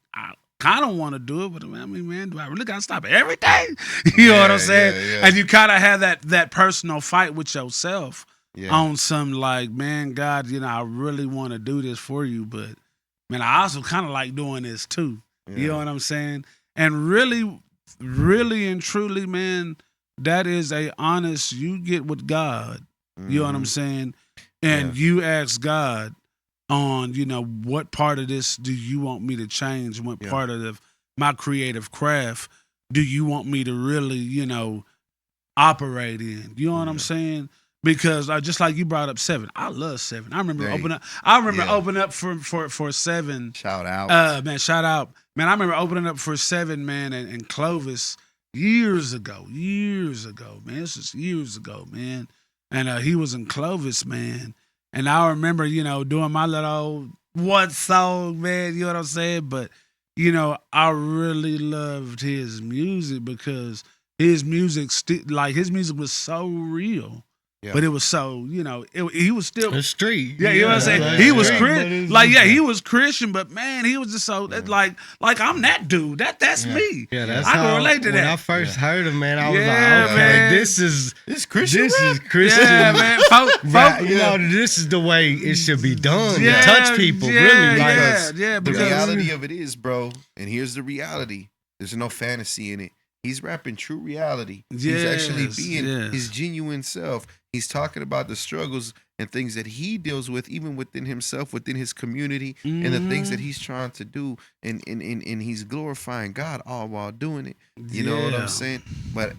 kind of want to do it, but I mean, man, do I really got to stop everything? You know what I'm saying? Yeah. And you kind of have that personal fight with yourself on some like, man, God, you know, I really want to do this for you, but man, I also kind of like doing this too. You know what I'm saying? And really, really and truly, man, that is a honest, you get with God. You know what I'm saying? And you ask God on, you know, what part of this do you want me to change? What part of my creative craft do you want me to really, you know, operate in? You know what I'm saying? Because just like you brought up Seven, I love Seven. I remember opening up for Seven. Shout out, man! Shout out, man! I remember opening up for Seven, man, and Clovis years ago, man. This is years ago, man. And he was in Clovis, man. And I remember, you know, doing my little one song, man. You know what I'm saying? But you know, I really loved his music because his music, his music was so real. Yeah. But it was so, you know, he was still the street. Yeah, you know what I'm saying? Like, he was Christian. Like, he was Christian, but man, he was just so like I'm that dude. That's me. Yeah, that's I can relate to that. When I first heard him, man, I was like, okay, man. This is Christian. This is Christian. Yeah, man. You know, this is the way it should be done. To touch people, really. The reality of it is, bro, and here's the reality. There's no fantasy in it. He's rapping true reality. He's actually being his genuine self. He's talking about the struggles and things that he deals with, even within himself, within his community, and the things that he's trying to do. And he's glorifying God all while doing it. You know what I'm saying? But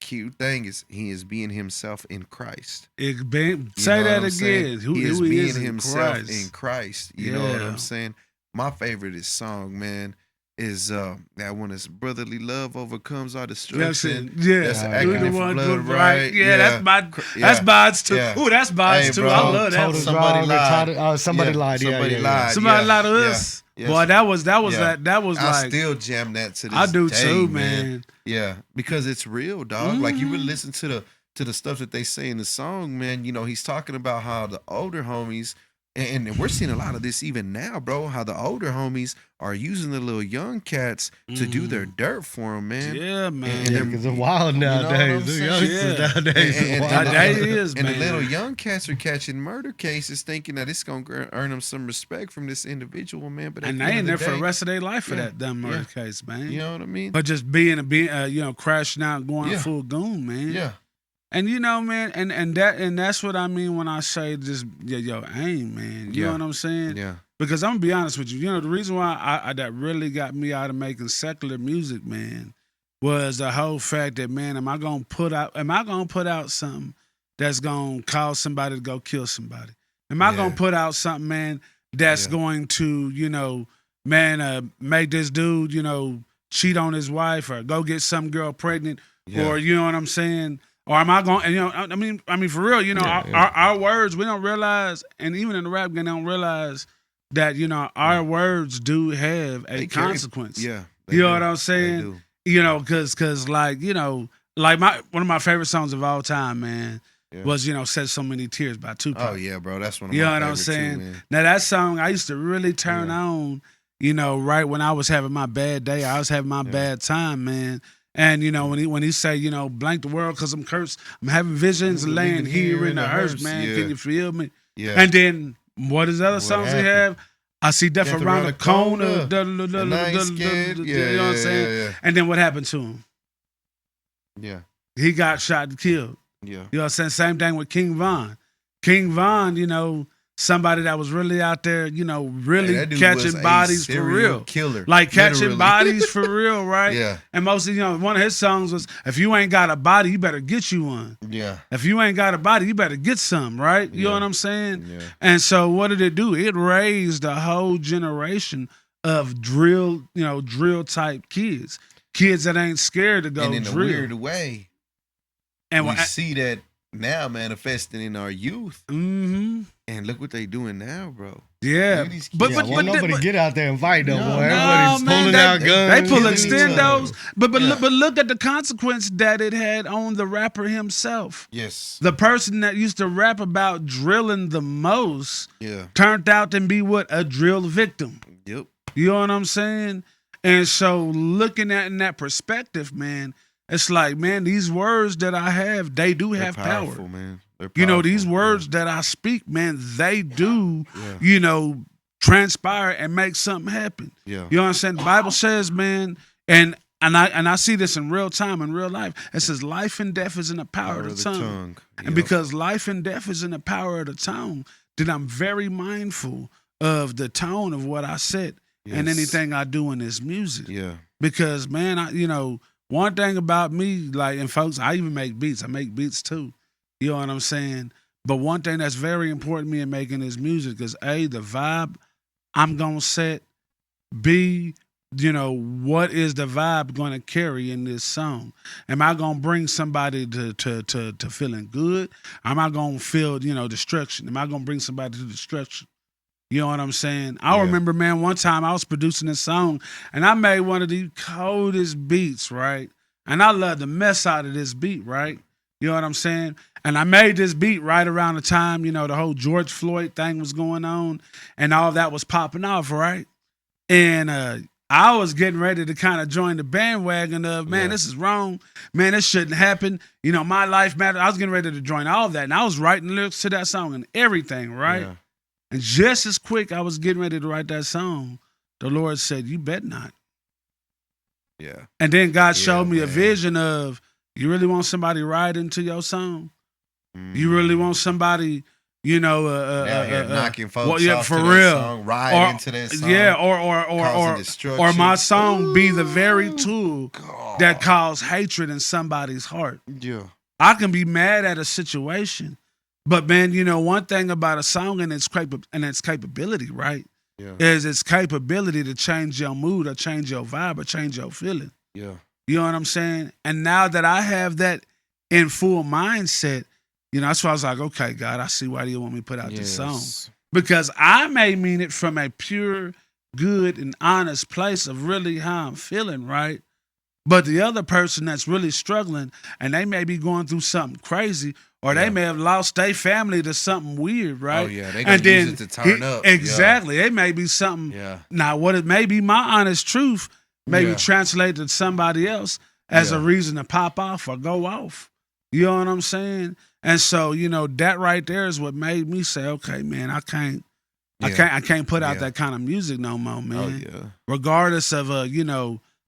cute thing is he is being himself in Christ. Say that again. He is being himself in Christ. You know what I'm saying? My favorite song, man, is that when it's brotherly love overcomes our destruction. That's acting for blood, right? Yeah, that's Bod's too. Ooh, that's Bod's too. Bro, I love that. Somebody lied. Somebody lied. Somebody lied to us. Yes. Boy, that was I still jam that to this I do day, too, man. Yeah, because it's real, dog. Like you really listen to the stuff that they say in the song, man. You know, he's talking about how the older homies. And we're seeing a lot of this even now, bro, how the older homies are using the little young cats to do their dirt for them, man. Yeah, man. Because it's wild nowadays. You know nowadays. And the little young cats are catching murder cases thinking that it's going to earn them some respect from this individual, man. But and they ain't there for the rest of their life for that dumb murder case, man. You know what I mean? But just being you know, crashing out, going full goon, man. Yeah. And you know, man, and that's what I mean when I say just yo, aim, man. You know what I'm saying? Yeah. Because I'm gonna be honest with you. You know, the reason why I that really got me out of making secular music, man, was the whole fact that, man, am I gonna put out something that's gonna cause somebody to go kill somebody? Am I gonna put out something, man, that's going to, you know, man, make this dude, you know, cheat on his wife or go get some girl pregnant, or you know what I'm saying? Or am I going? You know, I mean, for real. You know, our words, we don't realize, and even in the rap game, they don't realize that, you know, our words do have a consequence. You know what I'm saying? You know, because like, you know, like one of my favorite songs of all time, man, was, you know, "Shed So Many Tears" by Tupac. Oh yeah, bro, that's one of my favorite. You know what I'm saying? Too, man. Now that song I used to really turn on. You know, right when I was having my bad day, I was having my bad time, man. And, you know, when he say, you know, blank the world because I'm cursed, I'm having visions laying here in the earth, man. Can you feel me? Yeah. And then what is the other songs he have? I see death around the corner. You know what I'm saying? Yeah. And then what happened to him? Yeah. He got shot and killed. Yeah. You know what I'm saying? Same thing with King Von. King Von, you know, somebody that was really out there, you know, really catching bodies for real. Killer. Like catching bodies for real, right? Yeah. And most of, you know, one of his songs was, if you ain't got a body, you better get you one. Yeah. If you ain't got a body, you better get some, right? You know what I'm saying? Yeah. And so what did it do? It raised a whole generation of drill type kids. Kids that ain't scared to go drill. And in a weird way, and we see that now manifesting in our youth. Mm-hmm. And look what they doing now, bro. Yeah, but nobody get out there and fight no more. No, everybody's pulling out guns. They pull extendos, but look at the consequence that it had on the rapper himself. Yes, the person that used to rap about drilling the most, turned out to be a drill victim. Yep, you know what I'm saying? And so looking at in that perspective, man, it's like, man, these words that I have, they do have powerful, power, man. These words that I speak, man, they do, transpire and make something happen. Yeah. You know what I'm saying? The Bible says, man, and I see this in real time, in real life. It says life and death is in the power of the tongue. Yep. And because life and death is in the power of the tongue, then I'm very mindful of the tone of what I said and anything I do in this music. Yeah. Because, man, one thing about me, like, and folks, I even make beats. I make beats too. You know what I'm saying? But one thing that's very important to me in making this music is A, the vibe I'm going to set. B, what is the vibe going to carry in this song? Am I going to bring somebody to feeling good? Am I going to feel, destruction? Am I going to bring somebody to destruction? You know what I'm saying? I remember, man, one time I was producing this song and I made one of the coldest beats, right? And I love the mess out of this beat, right? You know what I'm saying? And I made this beat right around the time, the whole George Floyd thing was going on and all that was popping off, right? And I was getting ready to kind of join the bandwagon of, man, this is wrong. Man, this shouldn't happen. My life matters. I was getting ready to join all that. And I was writing lyrics to that song and everything, right? Yeah. And just as quick I was getting ready to write that song, the Lord said, you bet not. Yeah. And then God showed me a vision of, you really want somebody riding to your song? You really want somebody, knocking folks off for to real, that song, riding to that song, or my song be the very tool that cause hatred in somebody's heart. Yeah, I can be mad at a situation, but man, one thing about a song and its capability, right? Yeah, is its capability to change your mood or change your vibe or change your feeling. Yeah, you know what I'm saying? And now that I have that in full mindset. That's why I was like, okay, God, I see why you want me to put out this song. Because I may mean it from a pure, good, and honest place of really how I'm feeling, right? But the other person that's really struggling, and they may be going through something crazy, or they may have lost their family to something weird, right? Oh, yeah, they gonna use it to turn up. Exactly. It may be something. Yeah. Now, what it may be my honest truth may be translated to somebody else as a reason to pop off or go off. You know what I'm saying? And so, that right there is what made me say, okay, man, I can't put out that kind of music no more, man. Oh, yeah. Regardless of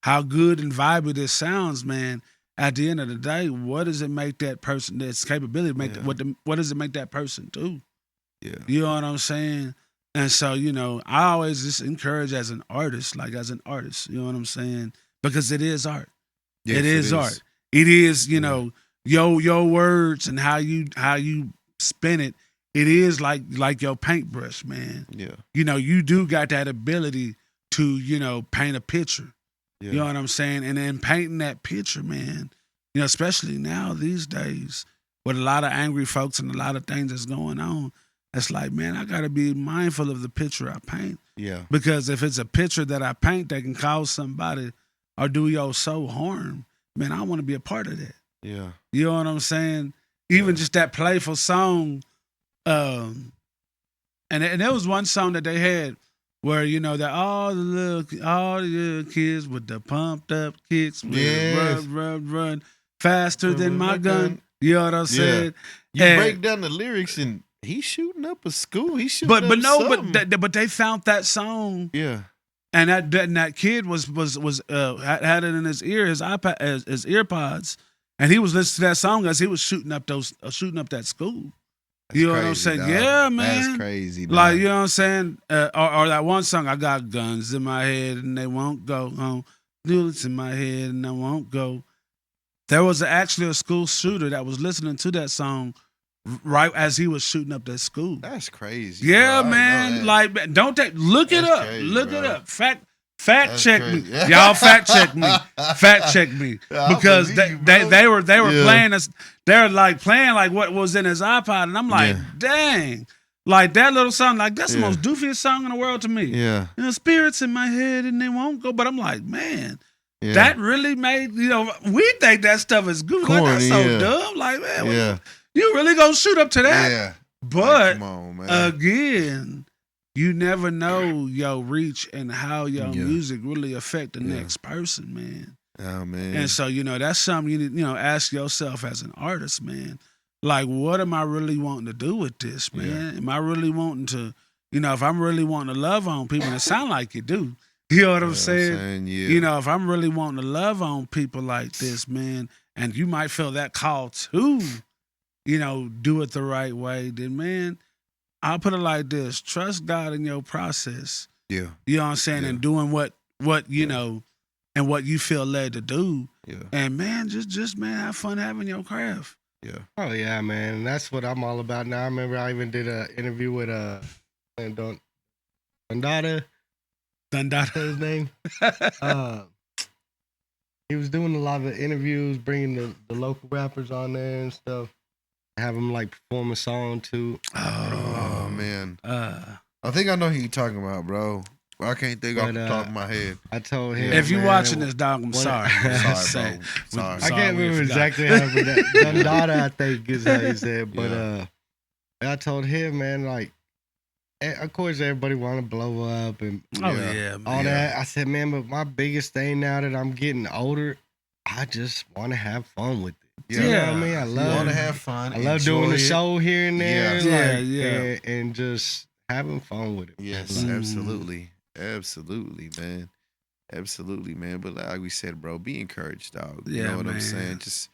how good and vibey this sounds, man. At the end of the day, what does it make that person? That's capability make what does it make that person do? Yeah, you know what I'm saying. And so, I always just encourage as an artist, you know what I'm saying, because it is art. Yes, it is art. It is, your words and how you spin it. It is like your paintbrush, man. Yeah. You do got that ability to, paint a picture. Yeah. You know what I'm saying? And then painting that picture, man, especially now these days with a lot of angry folks and a lot of things that's going on, it's like, man, I got to be mindful of the picture I paint. Yeah. Because if it's a picture that I paint that can cause somebody or do your soul harm, man, I want to be a part of that. Yeah. You know what I'm saying? Even just that playful song. And there was one song that they had where, that all the little kids with the pumped up kicks run faster than my gun. You know what I'm saying? You break down the lyrics and he's shooting up a school. He's shooting up but they found that song. Yeah. And that kid was had it in his ear, his iPad, his earpods. And he was listening to that song as he was shooting up that school. That's you know crazy, what I'm saying? dog. Yeah, man. That's crazy, dog. Like, you know what I'm saying? Or that one song, I got guns in my head and they won't go home. Bullets in my head and I won't go. There was actually a school shooter that was listening to that song right as he was shooting up that school. That's crazy. Yeah, bro. man. Like, look it up. Crazy, look bro. it up. Fact check crazy. me. Y'all fact check me. Fact check me. Because they were playing us. They were playing what was in his iPod. And I'm like, dang. Like that little song, like that's the most doofiest song in the world to me. Yeah. You know, spirits in my head and they won't go. But I'm like, man, Yeah. that really made, we think that stuff is goofy. Like, that's so dumb. Like, man, you really gonna shoot up to that? Yeah. But come on, man. again, you never know your reach and how your music really affect the next person, man. Oh, man. And so, that's something you need, ask yourself as an artist, man. Like, what am I really wanting to do with this, man? Am I really wanting to, if I'm really wanting to love on people, and it sound like you do. You know what I'm saying? Yeah. If I'm really wanting to love on people like this, man, and you might feel that call to, do it the right way, then, man, I'll put it like this. Trust God in your process. Yeah. You know what I'm saying? And doing what know, and what you feel led to do. Yeah. And, man, just man, have fun having your craft. Yeah. Oh, yeah, man. That's what I'm all about now. I remember I even did an interview with Dundada. Dundada, his name. He was doing a lot of interviews, bringing the local rappers on there and stuff. Have them like perform a song too. Oh man. I think I know who you're talking about, bro. I can't think off the top of my head. I told him. If you're watching this, dog, I'm sorry. Sorry, bro. Sorry. I can't remember exactly how, but Dundada, I think is how he said. But I told him, man, like, of course everybody want to blow up and all that. I said, man, but my biggest thing now that I'm getting older, I just want to have fun with it. Yeah. You know what I mean? I love want to have fun. I love doing the show here and there. Yeah. And just having fun with it. Yes, absolutely. Absolutely, man. Absolutely, man. But like we said, bro, be encouraged, dog. You know what I'm saying? Just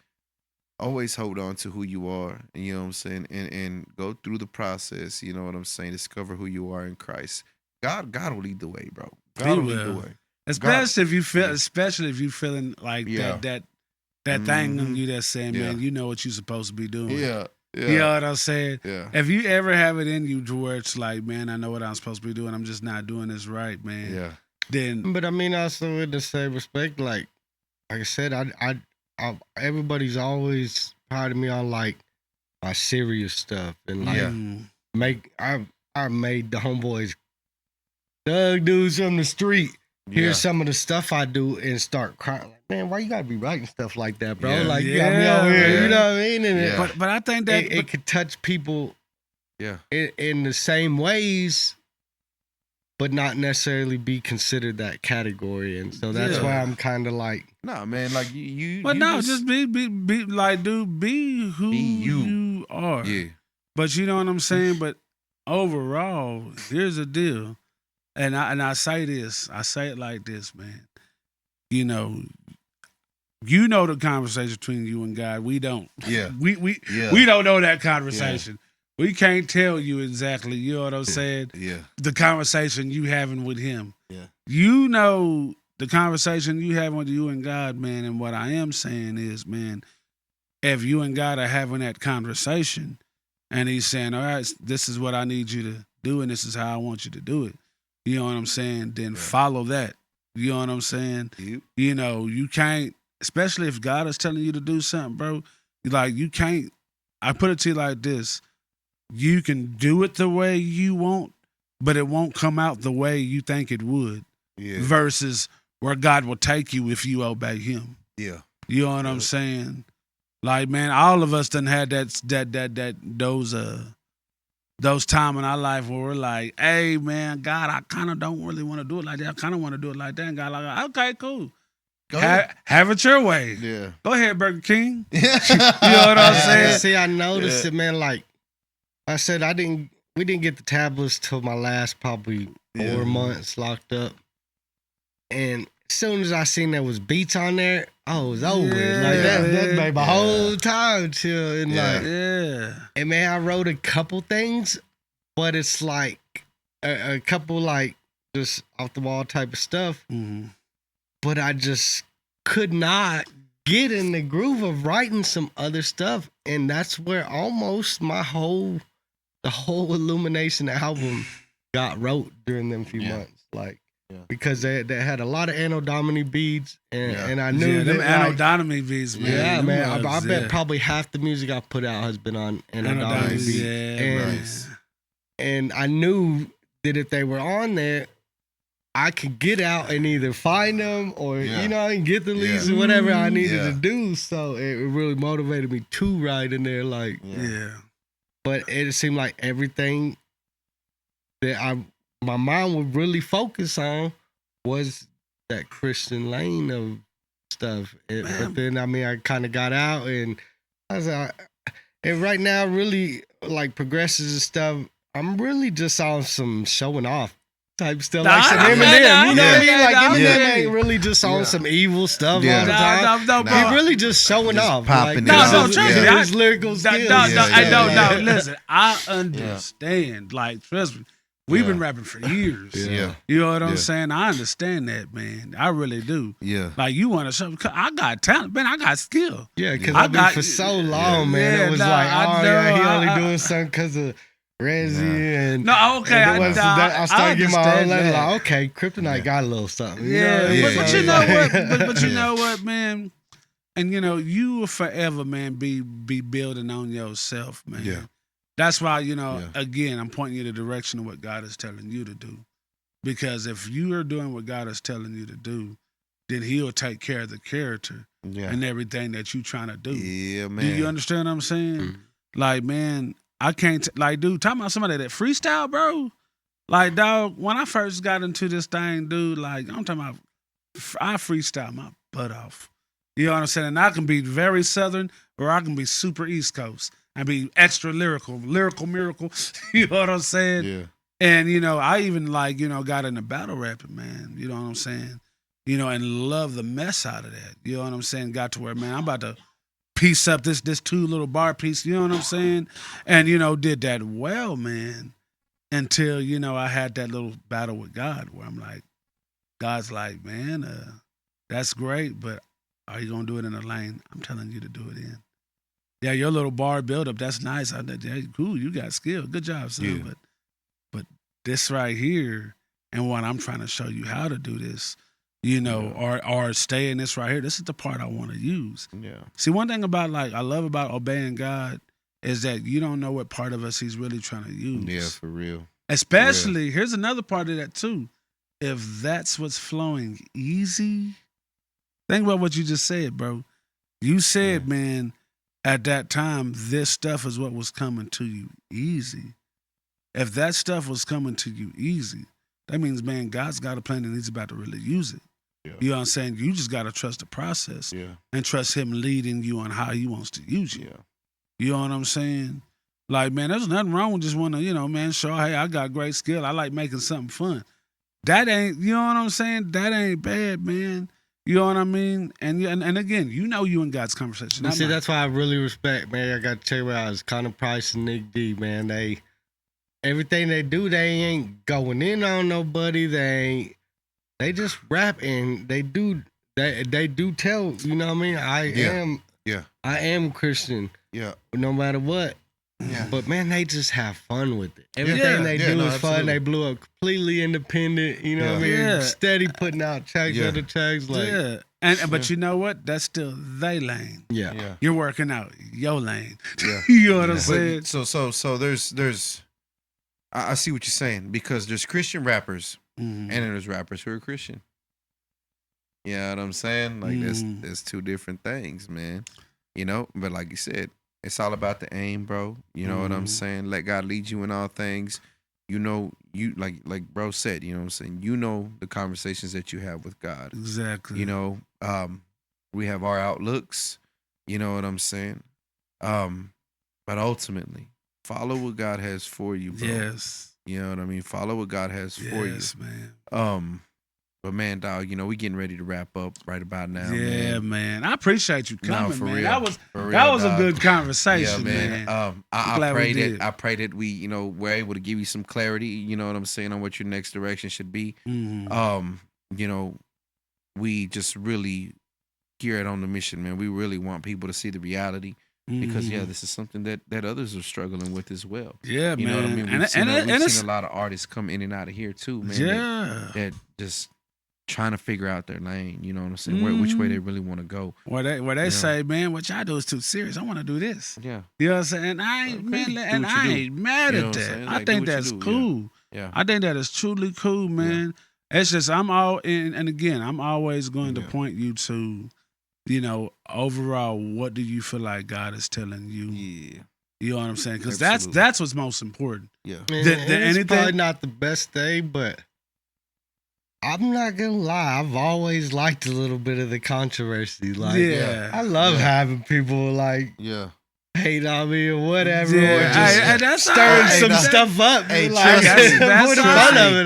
always hold on to who you are, and you know what I'm saying, and go through the process. You know what I'm saying? Discover who you are in Christ. God will lead the way, bro. God will lead the way. Especially if you feeling like that thing on you that's saying, man, you know what you're supposed to be doing. Yeah. You know what I'm saying? Yeah. If you ever have it in you to where it's like, man, I know what I'm supposed to be doing, I'm just not doing this right, man. Yeah. Then, but I mean, also with the same respect, like I said, I everybody's always proud of me on like my serious stuff and like I made the homeboys Doug dudes from the street hear some of the stuff I do and start crying. Like, man, why you gotta be writing stuff like that, bro? Yeah. Like, you got me over here, you know what I mean? And but I think that it could touch people Yeah. in the same ways, but not necessarily be considered that category. And so that's why I'm kind of like, nah, man, like you. But no, just be like, dude, be who you are. Yeah. But you know what I'm saying? But overall, here's the deal. And I say this, I say it like this, man. You know the conversation between you and God. We don't. Yeah. We don't know that conversation. Yeah. We can't tell you exactly, you know what I'm saying? Yeah. The conversation you having with him. Yeah. You know the conversation you having with you and God, man, and what I am saying is, man, if you and God are having that conversation and he's saying, all right, this is what I need you to do and this is how I want you to do it. You know what I'm saying? Then follow that. You know what I'm saying? Yep. You know, you can't, especially if God is telling you to do something, bro, like you can't, I put it to you like this. You can do it the way you want, but it won't come out the way you think it would. Yeah. Versus where God will take you if you obey him. Yeah. You know what I'm saying? Like, man, all of us done had those time in our life where we're like, hey, man, God, I kind of don't really want to do it like that. I kind of want to do it like that. And God like, okay, cool. Have it your way. Yeah. Go ahead, Burger King. You know what I'm saying? See, I noticed it, man. Like I said, we didn't get the tablets till my last probably 4 months locked up. And as soon as I seen there was beats on there, I was over it. Like that made my whole time chill. And and man, I wrote a couple things, but it's like a couple like just off the wall type of stuff. Mm-hmm. But I just could not get in the groove of writing some other stuff. And that's where almost the whole Illumination album got wrote during them few months. Like, because they had a lot of Anno Domini beats, and I knew them that Anno Domini beats, man. Yeah, man. I bet probably half the music I put out has been on Anno Domini beats. and I knew that if they were on there, I could get out and either find them or you know, and get the leads or whatever I needed to do. So it really motivated me to ride in there, like But it seemed like everything that my mind would really focus on was that Christian lane of stuff. But then I kind of got out, and I was like, and right now, really like progresses and stuff. I'm really just on some showing off type stuff, like some Eminem. You know what I mean? Like Eminem ain't really just on some evil stuff all the time. He really just showing off. Popping trust me. His lyrical skills. No. Listen, I understand. Like, trust me. We've been rapping for years. You know what I'm saying? I understand that, man. I really do. Like, you want to show, I got talent, man. I got skill. Yeah, because I've been for so long, man. It was like, he only doing something because of Rezzy and I started getting my own level. Like, okay, Kryptonite got a little something. But you know what? But you know what, man? And you know, you will forever, man, be building on yourself, man. Yeah. That's why, you know, again, I'm pointing you the direction of what God is telling you to do. Because if you are doing what God is telling you to do, then He'll take care of the character and everything that you're trying to do. Yeah, man. Do you understand what I'm saying? Mm-hmm. Like, man, I can't, like, dude, talking about somebody that freestyle, bro. Like, dog, when I first got into this thing, dude, like, I'm talking about, I freestyle my butt off. You know what I'm saying? And I can be very Southern or I can be super East Coast and be extra lyrical miracle. You know what I'm saying? Yeah. And, you know, I even, like, you know, got into battle rapping, man. You know what I'm saying? You know, and love the mess out of that. You know what I'm saying? Got to where, man, I'm about to piece up this 2 little bar piece, you know what I'm saying? And, you know, did that well, man, until, you know, I had that little battle with God where I'm like, God's like, man, that's great, but are you going to do it in a lane I'm telling you to do it in? Yeah, your little bar buildup, that's nice. Cool, you got skill. Good job, son. Yeah. But this right here and what I'm trying to show you how to do this, you know, or stay in this right here. This is the part I want to use. Yeah. See, one thing about, like, I love about obeying God is that you don't know what part of us He's really trying to use. Yeah, for real. Especially, here's another part of that too. If that's what's flowing easy, think about what you just said, bro. You said, man, at that time, this stuff is what was coming to you easy. If that stuff was coming to you easy, that means, man, God's got a plan and He's about to really use it. Yeah. You know what I'm saying? You just got to trust the process and trust Him leading you on how He wants to use you. Yeah. You know what I'm saying? Like, man, there's nothing wrong with just wanting to, you know, man, show, hey, I got great skill. I like making something fun. That ain't, you know what I'm saying? That ain't bad, man. You know what I mean? And again, you know you and God's conversation. See, that's why I really respect, man. I got to tell you what, I was Connor Price and Nick D, man. Everything they do, they ain't going in on nobody. They just rap and they do tell, you know what I mean? I am Christian. Yeah. No matter what. Yeah. But man, they just have fun with it. Everything they do is fun. They blew up completely independent, you know what I mean? Yeah. Steady putting out tracks after tracks. Like, But you know what? That's still they lane. Yeah. You're working out your lane. Yeah. You know what I'm saying? So there's I see what you're saying, because there's Christian rappers and there's rappers who are Christian. You know what I'm saying? Like, there's 2 different things, man. You know, but like you said, it's all about the aim, bro. You know what I'm saying? Let God lead you in all things. You know, you like bro said, you know what I'm saying? You know the conversations that you have with God. Exactly. You know, we have our outlooks, you know what I'm saying? But ultimately, follow what God has for you, bro. Yes. You know what I mean? Follow what God has for you. Yes, man. But man, dog, you know, we getting ready to wrap up right about now. Yeah, man. I appreciate you coming, no, for man. Real. That was a good conversation, man. I pray that we, you know, we're able to give you some clarity, you know what I'm saying, on what your next direction should be. You know, we just really gear it on the mission, man. We really want people to see the reality. Because this is something that others are struggling with as well. Yeah, you man. know what I mean? We've seen a lot of artists come in and out of here too, man. Yeah. That just trying to figure out their lane. You know what I'm saying? Which way they really want to go. Where they say, man, what y'all do is too serious. I want to do this. Yeah. You know what I'm saying? And I ain't mad at that. I think that's cool. Yeah. I think that is truly cool, man. Yeah. It's just I'm always going to point you to, overall, what do you feel like God is telling you? Yeah. You know what I'm saying? Because that's what's most important. Yeah. It's probably not the best thing, but I'm not gonna lie. I've always liked a little bit of the controversy. Like, I love having people hate on me or whatever, or just stirring some stuff up. Hey, like, that's the fun of it.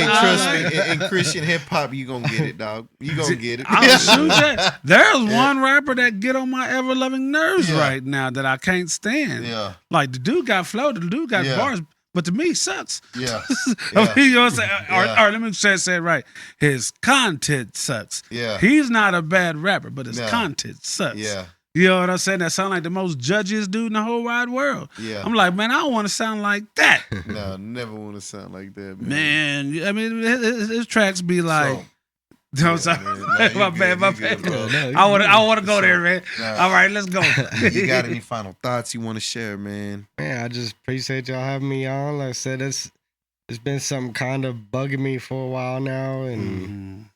Trust me. In Christian hip hop, you gonna get it, dog. You gonna get it. I'll shoot that. There's one rapper that get on my ever loving nerves right now that I can't stand. Yeah, like the dude got flow, the dude got bars. But to me, he sucks. Yeah. I mean, you know what I'm saying? Or let me say it right. His content sucks. Yeah. He's not a bad rapper, but his content sucks. Yeah. You know what I'm saying? That sound like the most judgiest dude in the whole wide world. Yeah. I'm like, man, I don't want to sound like that. No, never want to sound like that, man. Man, I mean, his tracks be like... I'm sorry. My bad. I want to go there, man. All right, let's go. You got any final thoughts you want to share, man? Man, I just appreciate y'all having me on. Like I said, it's been something kind of bugging me for a while now, and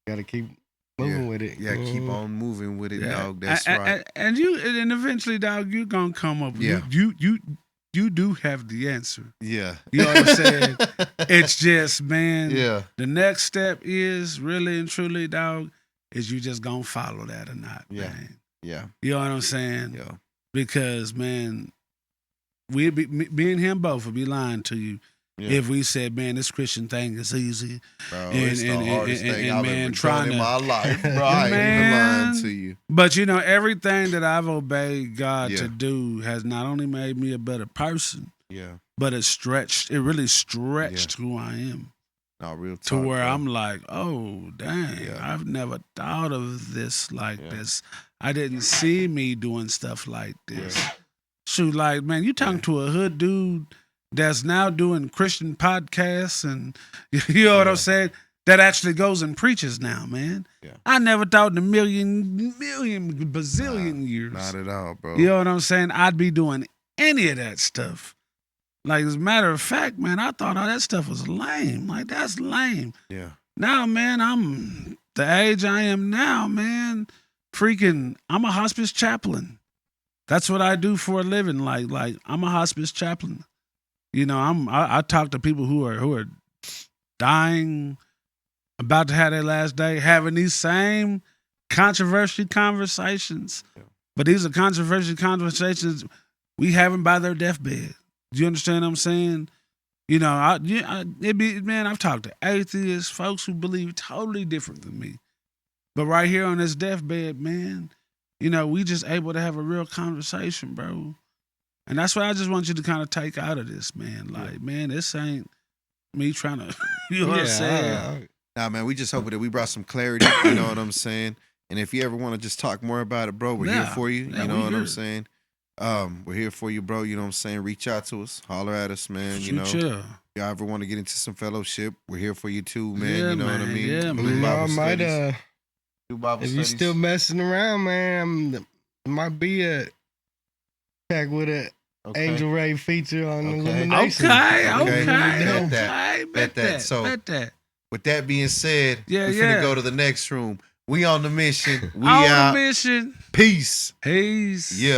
gotta keep moving with it. Yeah, keep on moving with it, dog. That's right. And eventually, dog, you're gonna come up. Yeah. You do have the answer. Yeah. You know what I'm saying? It's just, man, the next step is really and truly, dog, is you just gonna follow that or not, man. Yeah. You know what I'm saying? Yeah. Because, man, me and him both would be lying to you if we said, man, this Christian thing is easy. Bro, it's the hardest thing I've ever done in my life, bro. I ain't even lying to you. But, everything that I've obeyed God to do has not only made me a better person, but it really stretched who I am. No, real talk, to where bro. I'm like, oh, dang, I've never thought of this like this. I didn't see me doing stuff like this. Shoot, like, man, you talking to a hood dude that's now doing Christian podcasts and, you know what I'm saying, that actually goes and preaches now, man. Yeah. I never thought in a million, bazillion years. Not at all, bro. You know what I'm saying? I'd be doing any of that stuff. Like, as a matter of fact, man, I thought all that stuff was lame. Like, that's lame. Yeah. Now, man, I'm the age I am now, man. I'm a hospice chaplain. That's what I do for a living. Like I'm a hospice chaplain. I talk to people who are dying, about to have their last day, having these same controversial conversations. Yeah. But these are controversial conversations we having by their deathbed. Do you understand what I'm saying? I've talked to atheists, folks who believe totally different than me. But right here on this deathbed, man, we just able to have a real conversation, bro. And that's what I just want you to kind of take out of this, man. Like, man, this ain't me trying to, you know what I'm saying? Nah, man, we just hope that we brought some clarity, you know what I'm saying? And if you ever want to just talk more about it, bro, we're here for you, you know what I'm saying? We're here for you, bro, you know what I'm saying? Reach out to us, holler at us, man, you know? If you ever want to get into some fellowship, we're here for you too, man, you know what I mean? Yeah, man. If you're still messing around, man, it might be a track with a Angel Ray feature on Illumination. Okay. Bet that. So, with that being said, we're finna go to the next room. We on the mission. We on out. The mission. Peace. Peace. Yeah.